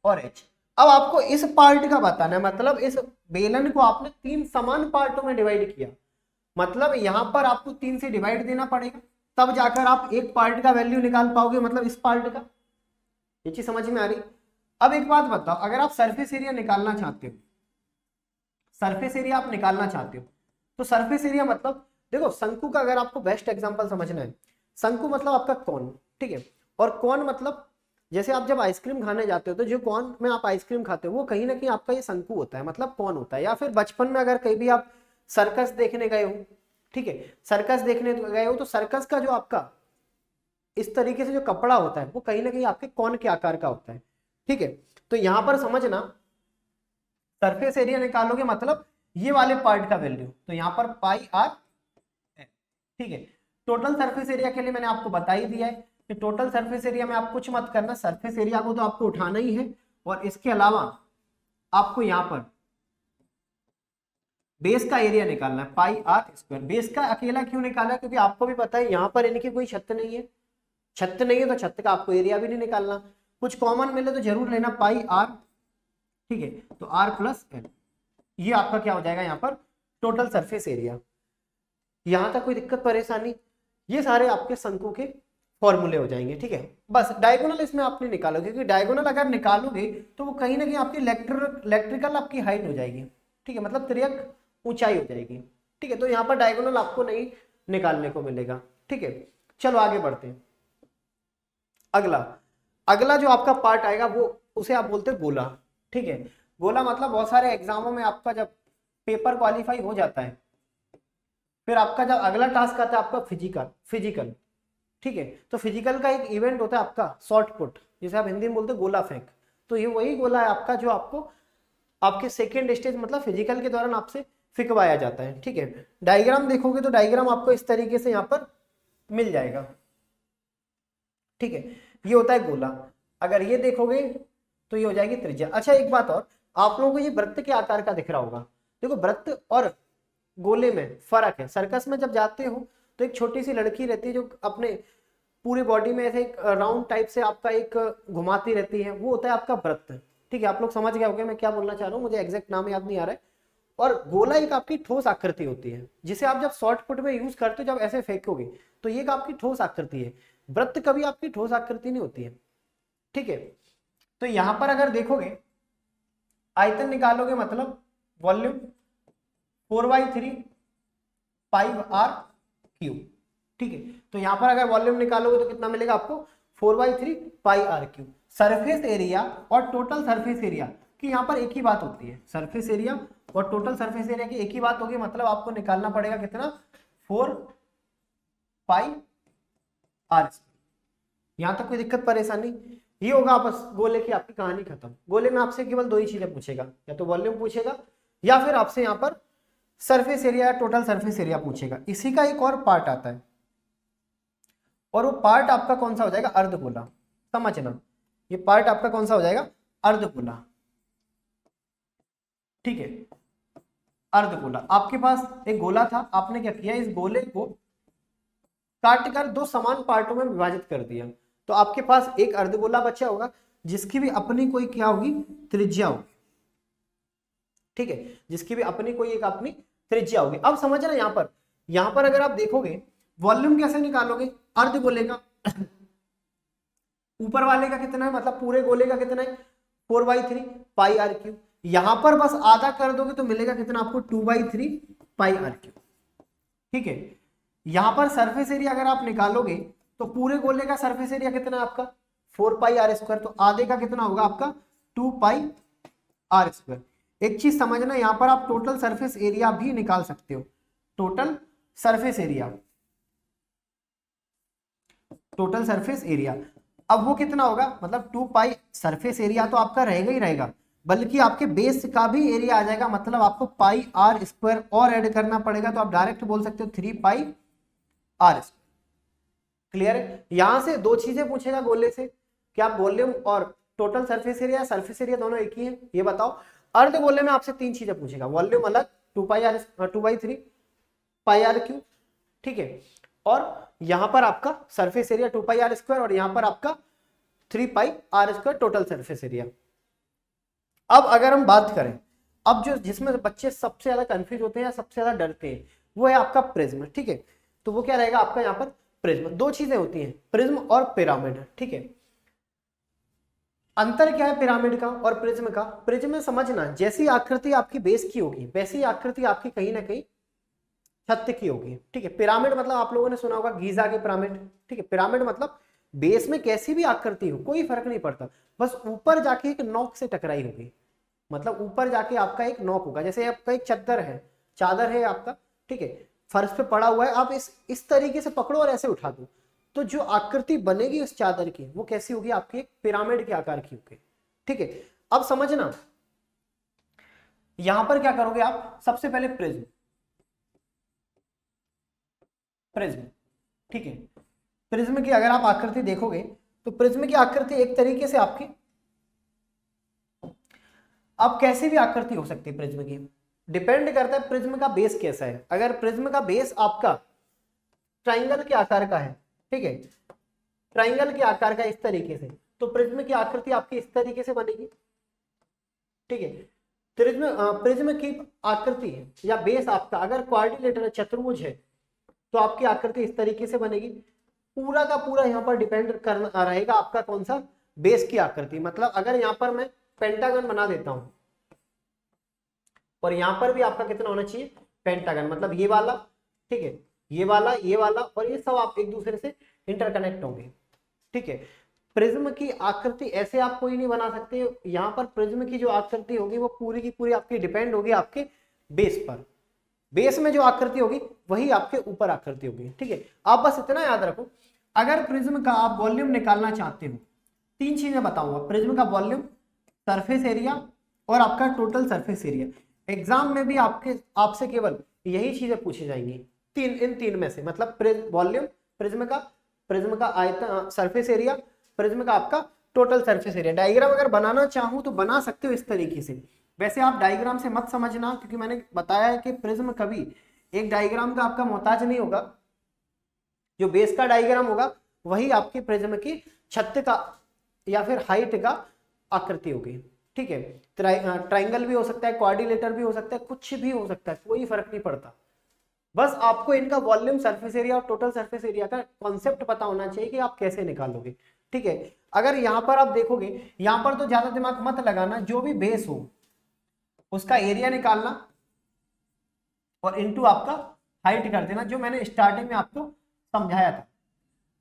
और एच। अब आपको इस पार्ट का बताना है, मतलब इस बेलन को आपने 3 समान पार्टों में डिवाइड किया, मतलब यहां पर आपको 3 से डिवाइड देना पड़ेगा, तब जाकर आप एक पार्ट का वैल्यू निकाल पाओगे, मतलब इस पार्ट का। ये चीज समझ में आ रही। अब एक बात बताओ, अगर आप सरफेस एरिया निकालना चाहते हो, सरफेस एरिया आप निकालना चाहते हो, तो सरफेस एरिया मतलब देखो, शंकु का अगर आपको बेस्ट एग्जांपल समझना है, शंकु मतलब आपका कौन, ठीक है, और कौन मतलब जैसे आप जब आइसक्रीम खाने जाते हो, तो जो कौन में आप आइसक्रीम खाते हो वो कहीं ना कहीं आपका ये शंकु होता है, मतलब कौन होता है। या फिर बचपन में अगर कहीं भी आप सर्कस देखने गए हो, ठीक है, सर्कस देखने गए हो, तो सर्कस का जो आपका इस तरीके से जो कपड़ा होता है वो कहीं ना कहीं आपके कौन के आकार का होता है। ठीक है, तो यहां पर समझना, सरफेस एरिया निकालोगे मतलब ये वाले पार्ट का वैल्यू, तो यहां पर पाई आर, ठीक है। टोटल सरफेस एरिया के लिए मैंने आपको बता ही दिया है कि टोटल सरफेस एरिया में आप कुछ मत करना, सरफेस एरिया को तो आपको उठाना ही है, और इसके अलावा आपको यहां पर बेस का एरिया निकालना है, पाई आर स्क्वायर। बेस का अकेला क्यों निकाला, क्योंकि आपको भी पता है यहां पर इनकी कोई छत नहीं है, छत नहीं है तो छत का आपको एरिया भी नहीं निकालना, कुछ कॉमन मिले तो जरूर लेना पाई आर, ठीक है, तो आर प्लस एल, ये आपका क्या हो जाएगा यहाँ पर टोटल सरफेस एरिया। यहां तक कोई दिक्कत परेशानी, ये सारे आपके शंकु के फॉर्मूले हो जाएंगे। ठीक है, बस डायगोनल इसमें आपने निकालोगे, क्योंकि डायगोनल अगर निकालोगे तो वो कहीं ना कहीं आपकी इलेक्ट्रिकल आपकी हाइट हो जाएगी, ठीक है, मतलब तिर्यक ऊंचाई हो जाएगी। ठीक है, तो यहाँ पर डायगोनल आपको नहीं निकालने को मिलेगा। ठीक है, चलो आगे बढ़ते हैं। अगला अगला जो आपका पार्ट आएगा वो उसे आप बोलते हैं गोला। ठीक है, गोला मतलब बहुत सारे एग्जामों में आपका जब पेपर क्वालिफाई हो जाता है, फिर आपका जब अगला टास्क आता है आपका फिजिकल, ठीक है, तो फिजिकल का एक इवेंट होता है आपका शॉर्ट पुट, जिसे आप हिंदी में बोलते हैं गोला फेंक। तो ये वही गोला है आपका जो आपको आपके सेकेंड स्टेज मतलब फिजिकल के दौरान आपसे फिकवाया जाता है। ठीक है, डायग्राम देखोगे तो डायग्राम आपको इस तरीके से यहाँ पर मिल जाएगा। ठीक है, ये होता है गोला। अगर ये देखोगे तो ये हो जाएगी त्रिज्या। अच्छा एक बात और, आप लोगों को ये वृत्त के आकार का दिख रहा होगा, देखो वृत्त और गोले में फर्क है। सर्कस में जब जाते हो तो एक छोटी सी लड़की रहती है जो अपने पूरी बॉडी में ऐसे एक राउंड टाइप से आपका एक घुमाती रहती है, वो होता है आपका वृत्त। ठीक है, आप लोग समझ गए होंगे मैं क्या बोलना चाह रहा हूँ, मुझे एग्जैक्ट नाम याद नहीं आ रहा है। और गोला एक आपकी ठोस आकृति होती है, जिसे आप जब शॉर्ट पुट में यूज करते हो, जब ऐसे फेंकोगे तो ये एक आपकी ठोस आकृति है। वृत्त कभी आपकी ठोस आकृति नहीं होती है। ठीक है, तो यहां पर अगर देखोगे आयतन निकालोगे मतलब वॉल्यूम 4/3 पाई आर क्यूब। ठीक है, तो यहां पर अगर वॉल्यूम निकालोगे तो कितना मिलेगा आपको 4/3 पाई आर क्यूब। सरफेस एरिया और टोटल सरफेस एरिया की यहां पर एक ही बात होती है, सरफेस एरिया और टोटल सरफेस एरिया की एक ही बात होगी, मतलब आपको निकालना पड़ेगा कितना 4 पाई आर। यहां तक कोई दिक्कत परेशानी, ये होगा बस गोले की आपकी कहानी खत्म। गोले में आपसे केवल दो ही चीजें पूछेगा, या तो वॉल्यूम पूछेगा या फिर आपसे यहाँ पर surface area, total surface area पूछेगा। इसी का एक और पार्ट आता है, और वो पार्ट आपका कौन सा हो जाएगा, अर्धगोला। समझना, ये पार्ट आपका कौन सा हो जाएगा, अर्धगोला। ठीक है, अर्धगोला। आपके पास एक गोला था, आपने क्या किया, इस गोले को काट कर दो समान पार्टों में विभाजित कर दिया, तो आपके पास एक अर्धगोला बचा होगा, जिसकी भी अपनी कोई क्या होगी, त्रिज्या होगी। ठीक है, जिसकी भी अपनी कोई एक अपनी त्रिज्या होगी। अब समझ रहे यहां पर अगर आप देखोगे वॉल्यूम कैसे निकालोगे, अर्धगोले का ऊपर वाले का कितना है, मतलब पूरे गोले का कितना है 4/3 पाई आर क्यूब। यहां पर बस आधा कर दोगे तो मिलेगा कितना आपको 2/3 पाई आर क्यूब। ठीक है, यहां पर सरफेस एरिया अगर आप निकालोगे तो पूरे गोले का सरफेस एरिया कितना है आपका 4 पाई आर स्क्वायर, तो आधे का कितना होगा आपका 2 पाई आर स्क्वायर। एक चीज समझना, यहां पर आप टोटल सरफेस एरिया भी निकाल सकते हो, total surface area, total surface area. अब वो कितना होगा, मतलब 2 पाई सरफेस एरिया तो आपका रहेगा ही रहेगा, बल्कि आपके बेस का भी एरिया आ जाएगा, मतलब आपको पाई आर स्क्वायर और ऐड करना पड़ेगा, तो आप डायरेक्ट बोल सकते हो 3 पाई आर स्क्वायर। क्लियर है? यहां से दो चीजें पूछेगा गोले से, क्या वॉल्यूम और total surface area, surface area दोनों एक ही है, ये बताओ। अर्ध गोले में आपसे तीन चीजें पूछेगा, वॉल्यूम अलग 2 पाई आर क्यूब, ठीक है, और यहां पर आपका surface area 2 pi are square, और यहां पर आपका 3 pi are square total surface area. अब अगर हम बात करें, अब जो जिसमें बच्चे सबसे ज्यादा कंफ्यूज होते हैं या सबसे ज्यादा डरते हैं, वो है आपका प्रिज्म, ठीक है। तो वो क्या रहेगा आपका यहाँ पर प्रिज्म। दो चीजें होती हैं, प्रिज्म और पिरामिड, ठीक है। अंतर क्या है पिरामिड का और प्रिज्म का? प्रिज्म में समझना, जैसी आकृति आपकी बेस की होगी वैसी आकृति आपकी कहीं ना कहीं छत की होगी, ठीक है। पिरामिड मतलब आप लोगों ने सुना होगा गीजा के पिरामिड, ठीक है। पिरामिड मतलब बेस में कैसी भी आकृति हो कोई फर्क नहीं पड़ता, बस ऊपर जाके एक नोक से टकराई होगी, मतलब ऊपर जाके आपका एक नोक होगा। जैसे आपका एक चादर है आपका, ठीक है, फर्श पे पड़ा हुआ है, आप इस तरीके से पकड़ो और ऐसे उठा दो, तो जो आकृति बनेगी उस चादर की वो कैसी होगी आपकी? एक पिरामिड के आकार की होगी, ठीक है। अब समझना, यहां पर क्या करोगे आप? सबसे पहले प्रिज्म, ठीक है। प्रिज्म की अगर आप आकृति देखोगे तो प्रिज्म की आकृति एक तरीके से आपकी, अब कैसी भी आकृति हो सकती है प्रिज्म की, डिपेंड करता है प्रिज्म का बेस कैसा है। अगर प्रिज्म का बेस आपका ट्राइंगल के आकार का है, ठीक है, ट्राइंगल के आकार का इस तरीके से, तो प्रिज्म की आकृति आपकी इस तरीके से बनेगी, ठीक है। प्रिज्म की आकृति या बेस आपका अगर क्वाड्रिलेटरल चतुर्भुज है तो आपकी आकृति इस तरीके से बनेगी। पूरा का पूरा यहाँ पर डिपेंड करना रहेगा आपका कौन सा बेस की आकृति। मतलब अगर यहाँ पर मैं पेंटागन बना देता हूं और यहाँ पर भी आपका कितना होना चाहिए? पेंटागन, मतलब ये वाला, ठीक है, ये वाला और ये सब आप एक दूसरे से इंटरकनेक्ट होंगे, ठीक है। प्रिज्म की आकृति ऐसे आप कोई नहीं बना सकते, यहाँ पर प्रिज्म की जो आकृति होगी वो पूरी की पूरी आपकी डिपेंड होगी आपके बेस पर। बेस में जो आकृति होगी वही आपके ऊपर आकृति होगी, ठीक है। आप बस इतना याद रखो, अगर प्रिज्म का आप वॉल्यूम निकालना चाहते हो, तीन चीजें बताऊंगा, प्रिज्म का वॉल्यूम, सरफेस एरिया और आपका टोटल सरफेस एरिया। एग्जाम में भी आपसे केवल यही चीजें पूछी जाएंगी, इन तीन में से, मतलब वॉल्यूम, प्रिज्म का आयतन, सरफेस एरिया, प्रिज्म का आपका टोटल सरफेस एरिया। डायग्राम अगर बनाना चाहूं तो बना सकते हो इस तरीके से। वैसे आप डायग्राम से मत समझना, क्योंकि मैंने बताया है कि प्रिज्म कभी एक डायग्राम का आपका मोहताज नहीं होगा, जो बेस का डायग्राम होगा वही आपके प्रिज्म की छत का या फिर हाइट का आकृति होगी, ठीक है। ट्राइंगल भी हो सकता है, क्वाड्रिलेटर भी हो सकता है, कुछ भी हो सकता है, कोई फर्क नहीं पड़ता। बस आपको इनका वॉल्यूम, सरफेस एरिया और टोटल सरफेस एरिया का कॉन्सेप्ट पता होना चाहिए कि आप कैसे निकालोगे, ठीक है। अगर यहाँ पर आप देखोगे, यहाँ पर तो ज्यादा दिमाग मत लगाना, जो भी बेस हो उसका एरिया निकालना और इनटू आपका हाइट कर देना, जो मैंने स्टार्टिंग में आपको समझाया था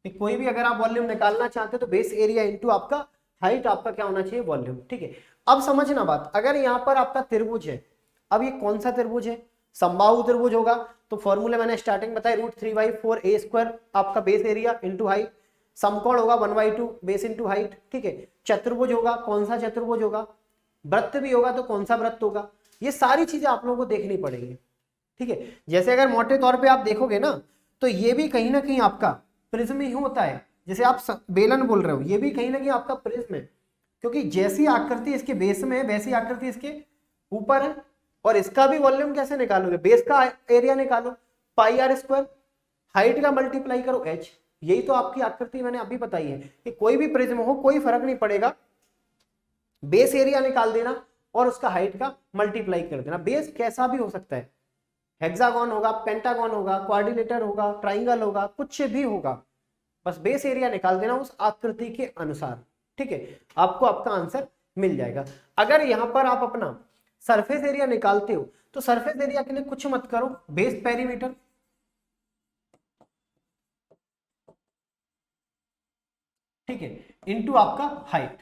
कि कोई भी अगर आप वॉल्यूम निकालना चाहते हो तो बेस एरिया इनटू आपका हाइट, आपका क्या होना चाहिए? वॉल्यूम, ठीक है। अब समझना बात, अगर यहाँ पर आपका त्रिभुज है, अब ये कौन सा त्रिभुज है? समबाहु त्रिभुज होगा, तो फॉर्मूला मैंने स्टार्टिंग बताया, √3/4a² आपका बेस एरिया इंटू हाइट। समकोण होगा 1/2 बेस इंटू हाइट, ठीक है। चतुर्भुज होगा, कौन सा चतुर्भुज होगा? वृत्त भी होगा तो कौन सा वृत्त होगा? ये सारी चीजें आप लोगों को देखनी पड़ेगी, ठीक है। जैसे अगर मोटे तौर पे आप देखोगे ना, तो ये भी कहीं ना कहीं आपका प्रिज्म ही होता है। जैसे आप बेलन बोल रहे हो, ये भी कहीं ना कहीं आपका प्रिज्म है, क्योंकि जैसी आकृति इसके बेस में है वैसी आकृति इसके ऊपर है। और इसका भी वॉल्यूम कैसे निकालोगे? बेस का एरिया निकालो, πr², हाइट का मल्टीप्लाई करो h। यही तो आपकी आकृति मैंने अभी बताई है कि कोई भी प्रिज्म हो कोई फर्क नहीं पड़ेगा, बेस एरिया निकाल देना और उसका हाइट का मल्टीप्लाई कर देना। बेस कैसा भी हो सकता है, हेक्सागोन होगा, पेंटागोन होगा, क्वाड्रिलेटर होगा, ट्राइंगल होगा, कुछ भी होगा, बस बेस एरिया निकाल देना उस आकृति के अनुसार, ठीक है। आपको आपका आंसर मिल जाएगा। अगर यहां पर आप अपना सरफेस एरिया निकालते हो तो सरफेस एरिया के लिए कुछ मत करो, बेस पेरीमीटर, ठीक है, इनटू आपका हाइट,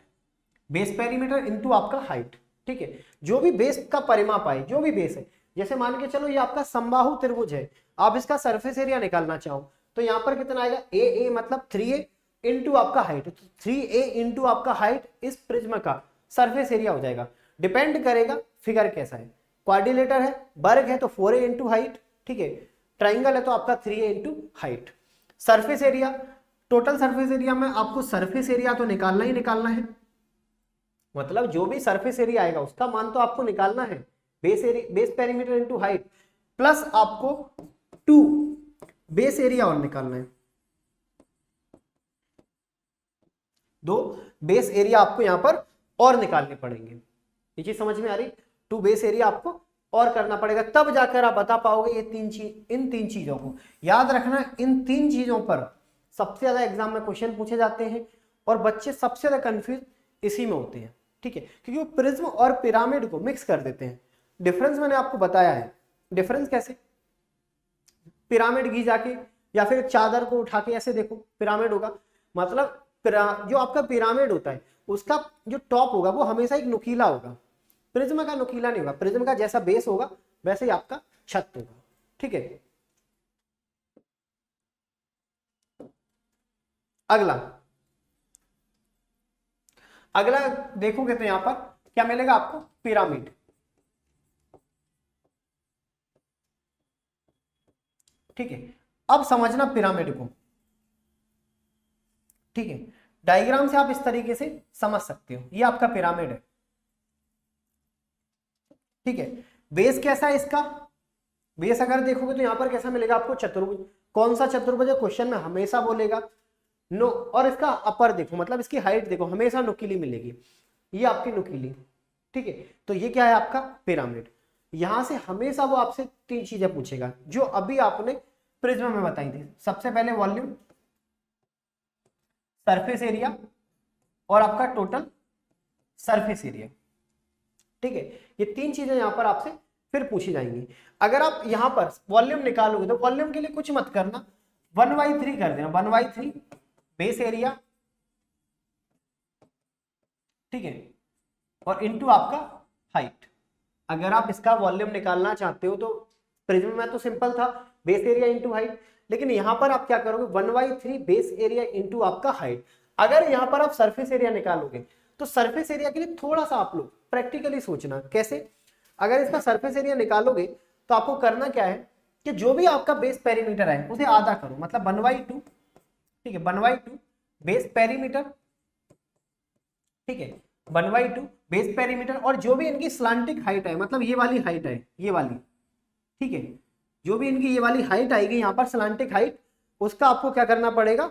बेस पेरीमीटर इनटू आपका हाइट, ठीक है। जो भी बेस का परिमाप आए, जो भी बेस है, जैसे मान के चलो ये आपका समबाहु त्रिभुज है, आप इसका सरफेस एरिया निकालना चाहो तो यहाँ पर कितना आएगा? ए मतलब 3a इंटू आपका हाइट, तो 3a इंटू आपका हाइट इस प्रिज्म का सरफेस एरिया हो जाएगा। डिपेंड करेगा फिगर कैसा है, क्वाड्रिलेटर है, वर्ग है तो 4a इंटू हाइट, ठीक है, ट्राइंगल है तो आपका 3a into height. Surface area, total surface area में आपको सरफेस एरिया तो निकालना ही निकालना है, मतलब जो भी सरफेस एरिया आएगा उसका मान तो आपको निकालना है, base area, base perimeter into height, plus आपको 2 बेस एरिया और निकालना है, 2 बेस एरिया आपको यहां पर और निकालने पड़ेंगे। ये चीज समझ में आ रही, 2 बेस एरिया आपको और करना पड़ेगा, तब जाकर आप बता पाओगे ये इन तीन चीजों को याद रखना। इन 3 चीजों पर सबसे ज्यादा एग्जाम में क्वेश्चन पूछे जाते हैं और बच्चे सबसे ज्यादा कंफ्यूज इसी में होते हैं, ठीक है, क्योंकि वो प्रिज्म और पिरामिड को मिक्स कर देते हैं। डिफरेंस मैंने आपको बताया है, डिफरेंस कैसे, पिरामिड घी जाके या फिर चादर को उठा के ऐसे देखो पिरामिड होगा, मतलब जो आपका पिरामिड होता है उसका जो टॉप होगा वो हमेशा एक नुकीला होगा, प्रिज्म का नुकीला नहीं होगा, प्रिज्म का जैसा बेस होगा वैसे ही आपका छत होगा, ठीक है। अगला देखोगे तो यहां पर क्या मिलेगा आपको, पिरामिड, ठीक है। अब समझना पिरामिड को, ठीक है, डायग्राम से आप इस तरीके से समझ सकते हो, ये आपका पिरामिड है, ठीक है। बेस कैसा है इसका, बेस अगर देखोगे तो यहां पर कैसा मिलेगा आपको, चतुर्भुज। कौन सा चतुर्भुज है क्वेश्चन में हमेशा बोलेगा, नो। और इसका अपर देखो, मतलब इसकी हाइट देखो, हमेशा नुकीली मिलेगी, ये आपकी नुकीली, ठीक है। तो ये क्या है आपका पिरामिड। यहां से हमेशा वो आपसे 3 चीजें पूछेगा जो अभी आपने प्रिज्म में बताई थी, सबसे पहले वॉल्यूम, सरफेस एरिया और आपका टोटल सरफेस एरिया, ठीक है। ये 3 चीजें यहां पर आपसे फिर पूछी जाएंगी। अगर आप यहां पर वॉल्यूम निकालोगे तो वॉल्यूम के लिए कुछ मत करना, 1/3 कर देना, 1/3 बेस एरिया, ठीक है, और इनटू आपका हाइट। अगर आप इसका वॉल्यूम निकालना चाहते हो तो प्रिज्म में तो सिंपल था, बेस एरिया इंटू हाइट, लेकिन यहां पर आप क्या करोगे, 1/3 बेस एरिया इंटू आपका हाइट। अगर यहां पर आप सरफेस एरिया निकालोगे तो सरफेस एरिया के लिए थोड़ा सा आप लोग प्रैक्टिकली सोचना, कैसे, अगर इसका सरफेस एरिया निकालोगे तो आपको करना क्या है कि जो भी आपका बेस पेरीमीटर है उसे आधा करो, मतलब 1/2, ठीक है, 1/2 बेस पेरीमीटर, ठीक है, 1/2 बेस पेरीमीटर, और जो भी इनकी स्लांटिक हाइट है, मतलब ये वाली हाइट है, ये वाली, ठीक है, जो भी इनकी ये वाली हाइट आएगी यहाँ पर स्लांटिक हाइट, उसका आपको क्या करना पड़ेगा,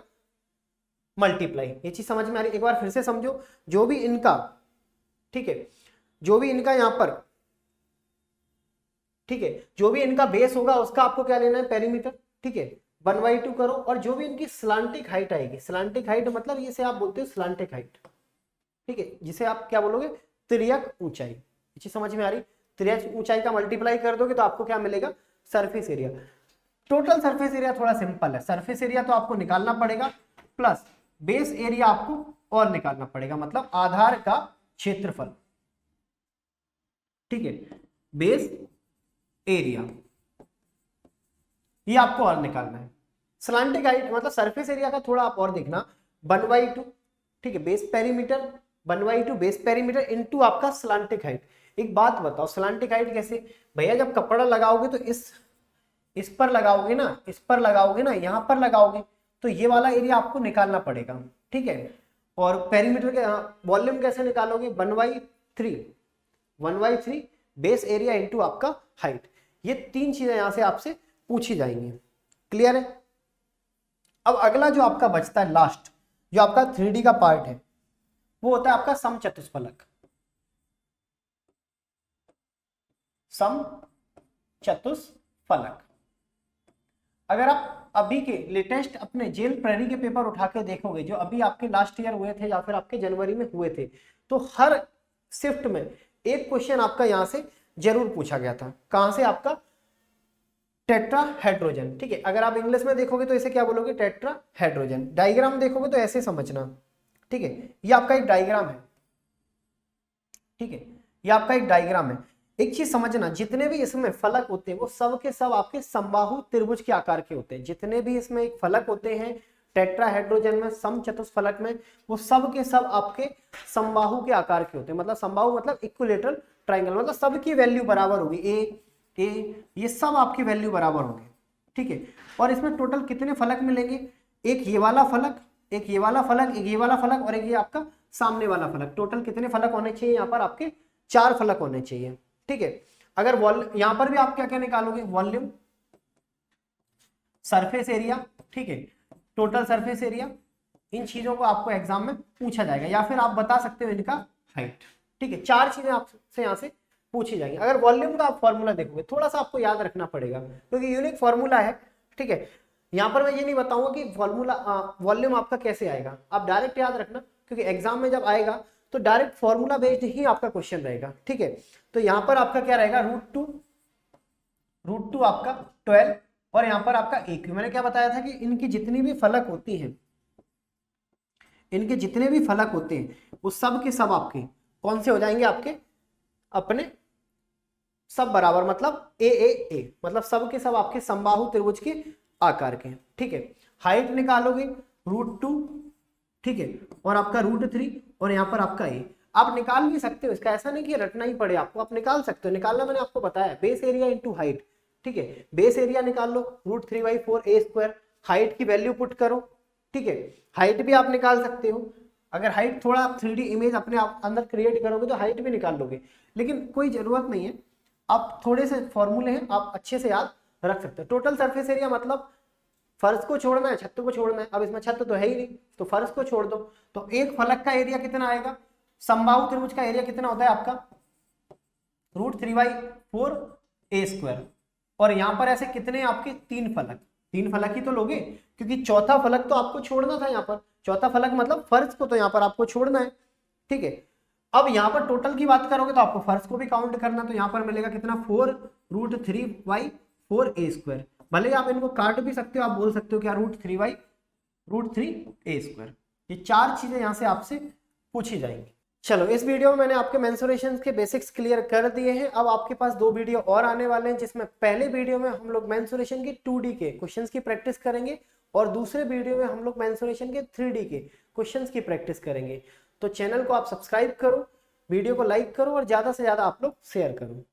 मल्टीप्लाई। ये चीज समझ में आ रही, एक बार फिर से समझो, जो भी इनका, ठीक है, जो भी इनका यहाँ पर, ठीक है, जो भी इनका बेस होगा उसका आपको क्या लेना है, पेरीमीटर, ठीक है, 1/2 करो, और जो भी इनकी स्लांटिक हाइट आएगी, स्लांटिक हाइट मतलब ये से आप बोलते हो स्लांटिक हाइट, ठीक है, जिसे आप क्या बोलोगे, तिर्यक ऊंचाई। ये चीज समझ में आ रही, तिर्यक ऊंचाई का मल्टीप्लाई कर दोगे तो आपको क्या मिलेगा, surface area. Total surface area थोड़ा सिंपल है, सरफेस एरिया तो आपको निकालना पड़ेगा, प्लस बेस एरिया आपको और निकालना पड़ेगा, मतलब आधार का क्षेत्रफल, ठीक है, बेस एरिया, ये आपको और निकालना है। स्लांटिक हाइट मतलब सरफेस एरिया का थोड़ा आप और देखना, 1/2, ठीक है, base perimeter, 1/2 base perimeter into आपका स्लांटिक हाइट। एक बात बताओ, स्लांटिक हाइट कैसे, भैया जब कपड़ा लगाओगे तो इस पर लगाओगे ना, इस पर लगाओगे ना, यहां पर लगाओगे तो ये वाला एरिया आपको निकालना पड़ेगा, ठीक है। और पेरीमीटर के वॉल्यूम कैसे निकालोगे, 1/3 बेस एरिया इंटू आपका हाइट। ये 3 चीजें यहां से आपसे पूछी जाएंगी, क्लियर है। अब अगला जो आपका बचता है लास्ट, जो आपका 3D का पार्ट है, वो होता है आपका समचतुष्फलक। समचतुष्फलक, अगर आप अभी के लेटेस्ट अपने जेल प्रेरी के पेपर उठा के देखोगे, जो अभी आपके लास्ट ईयर हुए थे या फिर आपके जनवरी में हुए थे, तो हर शिफ्ट में एक क्वेश्चन आपका यहां से जरूर पूछा गया था। कहां से, आपका टेट्राहेड्रोजन, ठीक है। अगर आप इंग्लिश में देखोगे तो इसे क्या बोलोगे, टेट्राहेड्रोजन। डायग्राम देखोगे तो ऐसे समझना, ठीक है, ये आपका एक डायग्राम है, ठीक है, ये आपका एक डायग्राम है। एक चीज समझना, जितने भी इसमें फलक होते हैं वो सब के सब आपके समबाहु त्रिभुज के आकार के होते हैं। जितने भी इसमें एक फलक होते हैं टेट्राहेड्रोजन में, समचतुष्फलक में, वो सब के सब आपके समबाहु के आकार के होते हैं। मतलब समबाहु मतलब इक्विलेटरल ट्रायंगल, मतलब सबकी वैल्यू बराबर होगी, ए ये सब आपकी वैल्यू बराबर होगी, ठीक है। और इसमें टोटल कितने फलक मिलेंगे, एक ये वाला फलक, एक ये वाला फलक, एक ये वाला फलक और एक ये आपका सामने वाला फलक। टोटल कितने फलक होने चाहिए यहाँ पर, आपके 4 फलक होने चाहिए, ठीक है। अगर यहाँ पर भी आप क्या क्या निकालोगे, वॉल्यूम, सरफेस एरिया, ठीक है, टोटल सरफेस एरिया, इन चीजों को आपको एग्जाम में पूछा जाएगा, या फिर आप बता सकते हो इनका हाइट, ठीक है। 4 चीजें आपसे यहाँ से पूछी जाएंगी। अगर वॉल्यूम का आप फॉर्मूला देखोगे, थोड़ा सा आपको याद रखना पड़ेगा क्योंकि यूनिक फॉर्मूला है, ठीक है। यहाँ पर मैं ये नहीं बताऊंगा कि फॉर्मूला वॉल्यूम आपका कैसे आएगा, आप डायरेक्ट याद रखना, क्योंकि एग्जाम में जब आएगा तो डायरेक्ट फॉर्मूला बेस्ड ही आपका क्वेश्चन रहेगा, ठीक है। तो यहाँ पर आपका क्या रहेगा, रूट टू आपका 12 और यहाँ पर आपका एक। मैंने क्या बताया था कि इनकी जितनी भी फलक होती हैं, इनके जितने भी फलक होते हैं वो सब के सब आपके कौन से हो जाएंगे, आपके अपने सब बराबर, मतलब ए मतलब सब के सब आपके समबाहु त्रिभुज के आकार के, ठीक है। हाइट निकालोगे √2, ठीक है, और आपका √3 और यहाँ पर आपका ए। आप निकाल भी सकते हो, इसका ऐसा नहीं कि रटना ही पड़े आपको, आप निकाल सकते हो। निकालना मैंने आपको बताया, बेस एरिया इंटू हाइट, ठीक है। बेस एरिया निकाल लो √3/4a², हाइट की वैल्यू पुट करो, ठीक है। हाइट भी आप निकाल सकते हो, अगर हाइट थोड़ा आप 3D इमेज अपने आप अंदर क्रिएट करोगे तो हाइट भी निकाल लोगे, लेकिन कोई जरूरत नहीं है, आप थोड़े से फॉर्मूले हैं आप अच्छे से याद रख सकते हो। टोटल सरफेस एरिया मतलब फर्श को छोड़ना है, छत को छोड़ना है। अब इसमें छत तो है ही नहीं, तो फर्श को छोड़ दो, तो एक फलक का एरिया कितना आएगा, समबाहु त्रिभुज का एरिया कितना होता है आपका √3/4a²। और यहाँ पर ऐसे कितने आपके 3 फलक, 3 फलक ही तो लोगे, क्योंकि चौथा फलक तो आपको छोड़ना था यहाँ पर। चौथा फलक मतलब फर्श को तो यहाँ पर आपको छोड़ना है, ठीक है। अब यहाँ पर टोटल की बात करोगे तो आपको फर्श को भी काउंट करना, तो यहाँ पर मिलेगा कितना 4√3/4a²। भले आप इनको काट भी सकते हो, आप बोल सकते हो क्या √3/√3a²। ये 4 चीजें यहाँ से आपसे पूछी जाएंगी। चलो, इस वीडियो में मैंने आपके मेंसुरेशन के बेसिक्स क्लियर कर दिए हैं। अब आपके पास 2 वीडियो और आने वाले हैं, जिसमें पहले वीडियो में हम लोग मेंसुरेशन के 2D के क्वेश्चंस की प्रैक्टिस करेंगे और दूसरे वीडियो में हम लोग मेंसुरेशन के 3D के क्वेश्चंस की प्रैक्टिस करेंगे। तो चैनल को आप सब्सक्राइब करो, वीडियो को लाइक करो और ज्यादा से ज्यादा आप लोग शेयर करो।